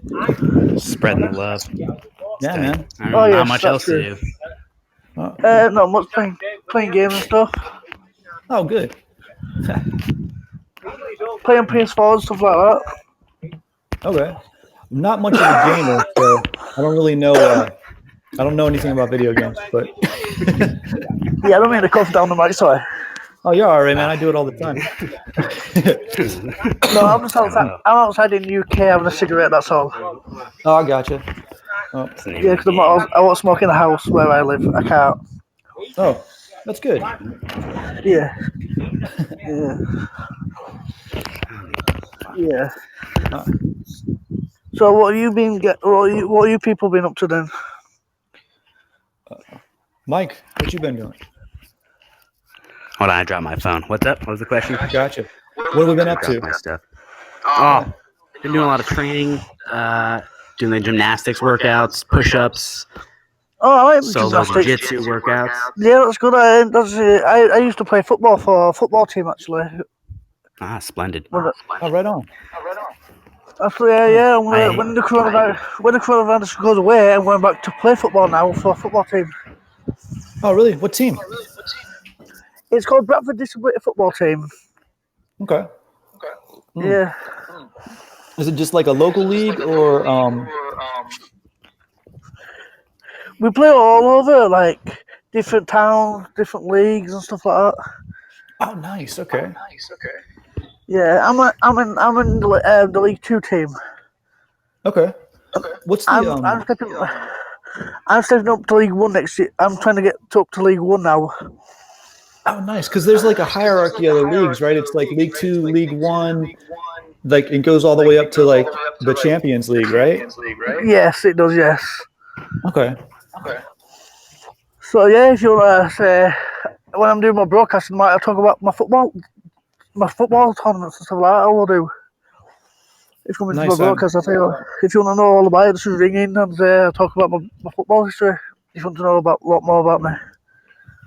Spreading the love. Yeah, man. Not much else to do. Not much playing games and stuff. Oh, good. Playing PS4 and stuff like that. Okay. I'm not much of a gamer, so I don't really know. I don't know anything about video games, but yeah, I don't mean to cough down the mic, sorry. Oh, you're all right, man. I do it all the time. No, I'm just outside. I'm outside in the UK having a cigarette. That's all. Oh, I gotcha. Oh. Yeah, because I won't smoke in the house where I live. I can't. Oh, that's good. Yeah. So what have you been? What have you people been up to then? Mike, what you been doing? Hold on, I dropped my phone. What's up? What was the question? Gotcha. What have we been up to? My stuff. Oh, been doing a lot of training, doing the gymnastics workouts, push-ups. Oh, I like solo jiu-jitsu workouts. Yeah, that's good. I used to play football for a football team actually. Ah, splendid. Oh, right on. Actually, yeah. When the coronavirus goes away, I'm going back to play football now for a football team. Oh, really? What team? It's called Bradford Disability Football Team. Okay. Yeah. Is it just like a local league or? We play all over, like different towns, different leagues and stuff like that. Oh, nice. Okay. Yeah, I'm in the League 2 team. Okay. What's the I'm stepping up to League 1 next year. I'm trying to get up to League 1 now. Oh, nice. Because there's like a hierarchy of the leagues, right? It's like League 2, League 1, like it goes all the way up to like the Champions League, right? Yes, it does. Yes. Okay. So yeah, if you want to say, when I'm doing my broadcasting, I talk about my football tournaments and stuff like that. I will do. If you come into my broadcast, I'll tell you, if you want to know all about it, just ring in and talk about my football history. If you want to know a lot more about me.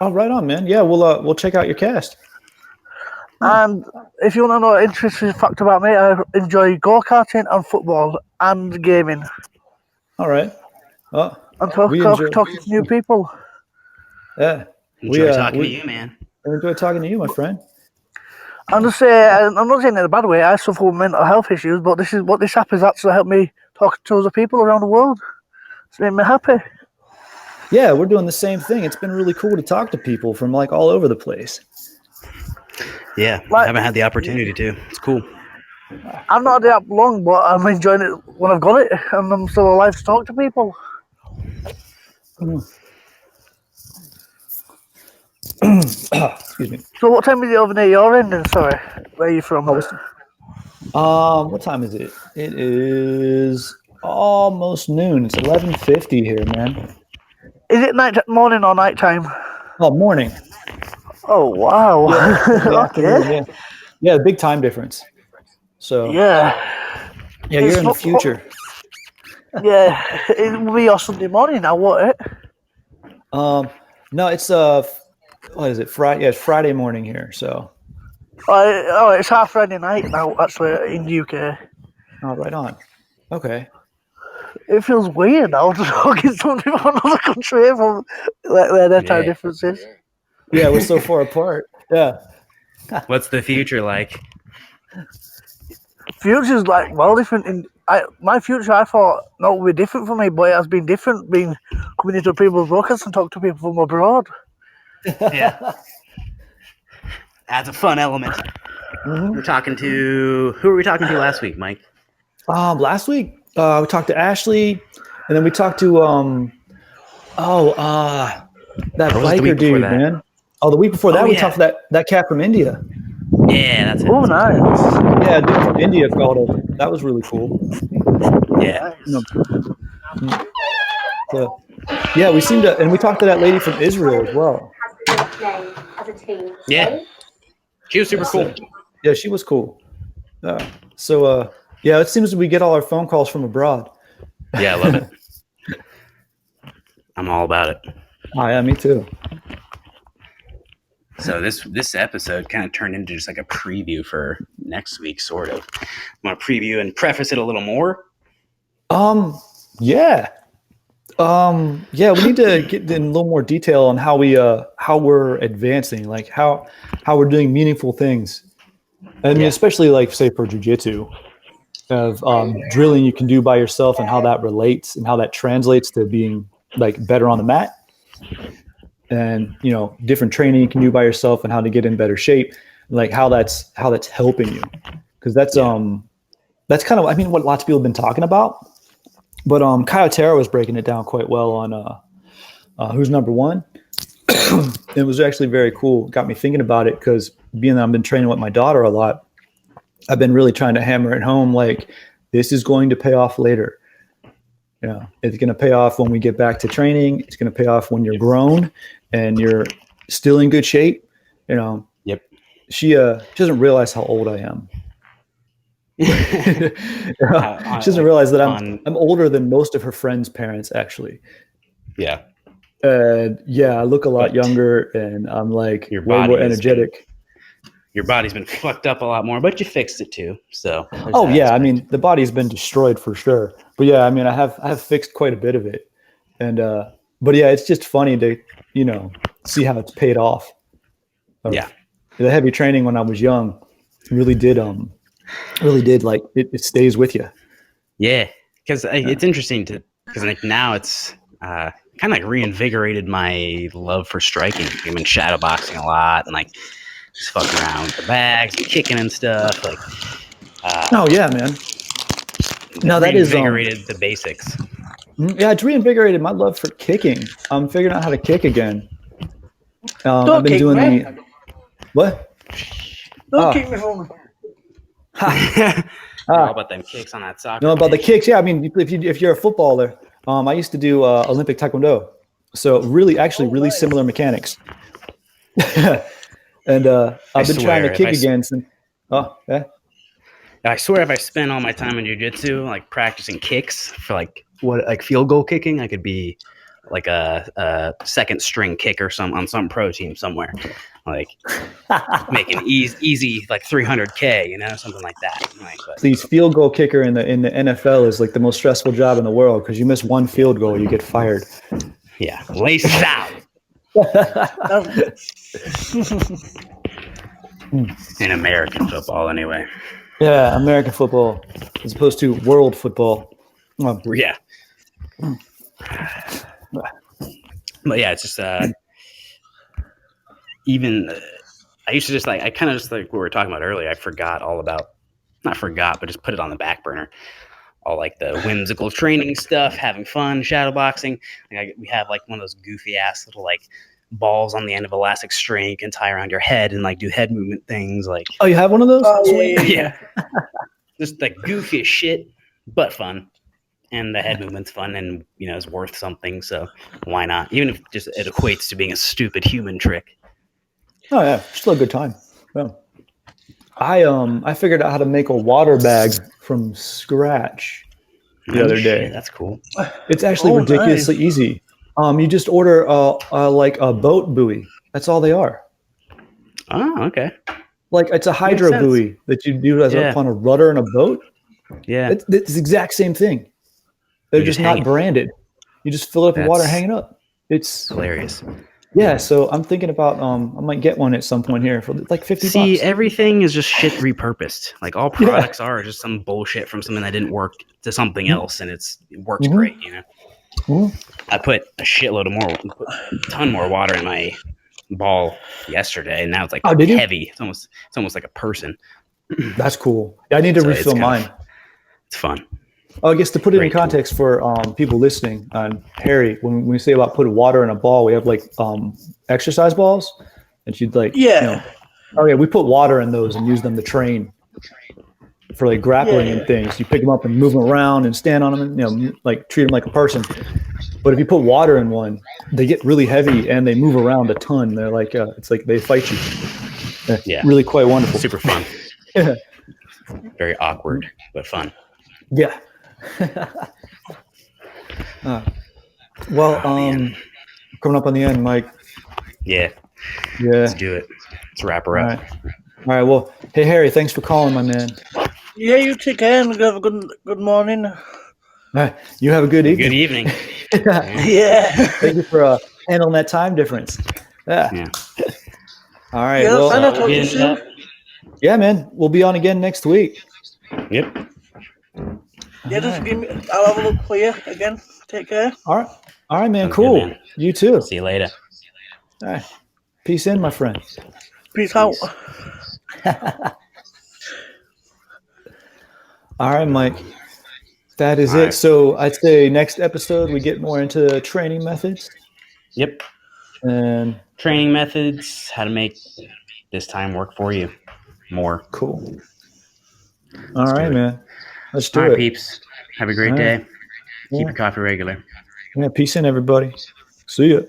Oh, right on, man. Yeah, we'll check out your cast. And if you want to know an interesting fact about me, I enjoy go-karting and football and gaming. All right. Well, and talking to new people. Yeah. Enjoy talking to you, man. I enjoy talking to you, my friend. And I'm not saying it in a bad way. I suffer with mental health issues, but this app has actually helped me talk to other people around the world. It's made me happy. Yeah, we're doing the same thing. It's been really cool to talk to people from like all over the place. Yeah, I haven't had the opportunity to. It's cool. I've not had the app long, but I'm enjoying it when I've got it, and I'm still alive to talk to people. Excuse me. So what time is it over near your end then? Sorry, where are you from? What time is it? It is almost noon. It's 11:50 here, man. Is it morning or night time? Oh, morning. Oh, wow. Okay. Yeah, big time difference. So yeah, you're in the future. Yeah, it will be your Sunday morning now, won't it? No, it's what is it? Friday? Yeah, it's Friday morning here. So. Oh, it's half Friday night now. Actually, in the UK. Oh, right on. Okay. It feels weird now to talk in something from another country from where their time difference is. Yeah, we're so far apart. Yeah. What's the future like? Future's like different. My future, I thought not would be different for me, but it has been different. Coming into people's broadcasts and talk to people from abroad. Yeah, adds a fun element. Mm-hmm. Who were we talking to last week, Mike? Last week we talked to Ashley, and then we talked to that biker dude, man. Oh, the week before that we talked to that cat from India. Yeah, that's it. Oh, nice. Yeah, a dude from India called over. That was really cool. Yeah. So, yeah, we seemed to, and we talked to that lady from Israel as well. Yeah. She was super cool. Yeah, she was cool. Yeah, it seems we get all our phone calls from abroad. Yeah, I love it. I'm all about it. Oh, yeah, me too. So this episode kind of turned into just like a preview for next week, sort of. Want to preview and preface it a little more? Yeah. We need to get in a little more detail on how we're advancing, like how we're doing meaningful things. I mean, especially like say for jiu-jitsu of drilling you can do by yourself and how that relates and how that translates to being like better on the mat. And different training you can do by yourself and how to get in better shape, like how that's helping you, because that's kind of what lots of people have been talking about. But Kyle Terra was breaking it down quite well on Who's Number One. It was actually very cool. Got me thinking about it because being that I've been training with my daughter a lot, I've been really trying to hammer it home. Like this is going to pay off later. It's going to pay off when we get back to training. It's going to pay off when you're grown and you're still in good shape. Yep. She doesn't realize how old I am. She doesn't realize that I'm older than most of her friends' parents, actually. Yeah. I look a lot younger, and I'm like way more energetic. Your body's been fucked up a lot more, but you fixed it too. So. I mean, the body's been destroyed for sure. But yeah, I mean, I have fixed quite a bit of it, and but yeah, it's just funny to see how it's paid off. The heavy training when I was young really did like it stays with you. Yeah, because it's interesting because like now it's kind of like reinvigorated my love for striking. I've been shadow boxing a lot and like just fucking around with the bags, and kicking and stuff. Like, oh yeah, man. No, that is reinvigorated the basics. Yeah, it's reinvigorated my love for kicking. I'm figuring out how to kick again. I've been doing the what? Don't kick me from. All about them kicks on that soccer. No, about the kicks. Yeah, I mean, if you're a footballer, I used to do Olympic Taekwondo, so really similar mechanics. And I've been trying to swear, kick again since. Oh, yeah. I swear, if I spent all my time in jiu-jitsu, like practicing kicks for like field goal kicking, I could be like a second string kicker on some pro team somewhere, like making easy like 300K, something like that. Please, field goal kicker in the NFL is like the most stressful job in the world because you miss one field goal, you get fired. Yeah, lace out. In American football, anyway. Yeah, American football as opposed to world football. Yeah. But yeah, it's just even I used to just I kind of just like what we were talking about earlier. I forgot all about, not forgot, but just put it on the back burner. All like the whimsical training stuff, having fun, shadow boxing. We have like one of those goofy ass little like balls on the end of elastic string you can tie around your head and like do head movement things. Like, oh, you have one of those? Oh, yeah. Just like goofy as shit, but fun. And the head movement's fun, and it's worth something. So why not? Even if just it equates to being a stupid human trick. Oh yeah, still a good time. Yeah. I figured out how to make a water bag from scratch the other day. That's cool. It's actually ridiculously easy. You just order like a boat buoy. That's all they are. Oh, okay. Like it's a hydro buoy that you do as upon a rudder in a boat. Yeah, it's the exact same thing. They're just not branded. You just fill it up with water, hang it up. It's hilarious. Yeah, so I'm thinking about I might get one at some point here for like $50. See, everything is just shit repurposed. Like all products are just some bullshit from something that didn't work to something else, and it works great. I put a ton more water in my ball yesterday, and now it's like heavy. It's almost like a person. That's cool. Yeah, I need to refill mine. It's fun. Oh, I guess to put it in context for people listening, Harry, when we say about putting water in a ball, we have like exercise balls, and she'd like, we put water in those and use them to train for like grappling and things. You pick them up and move them around and stand on them, and like treat them like a person. But if you put water in one, they get really heavy and they move around a ton. They're like, it's like they fight you. Really quite wonderful. Super fun. Very awkward, but fun. Yeah. Coming up on the end, Mike. Yeah. Let's do it. Let's wrap her up. All right. Well, hey Harry, thanks for calling, my man. Yeah, you take care and have a good morning. You have a good evening. Good evening. Yeah. Thank you for handling that time difference. Yeah. All right. Yeah, well, yeah, man. We'll be on again next week. Yep. Yeah, just give me. I'll have a look for you again. Take care. All right, man. Sounds cool. Good, man. You too. See you later. All right. Peace in, my friend. Peace out. All right, Mike. That is it. So I'd say next episode we get more into training methods. Yep. And training methods, how to make this time work for you more. Cool. All right, man. Let's do it. All right, peeps. Have a great day. Keep your coffee regular. Yeah, peace in, everybody. See ya.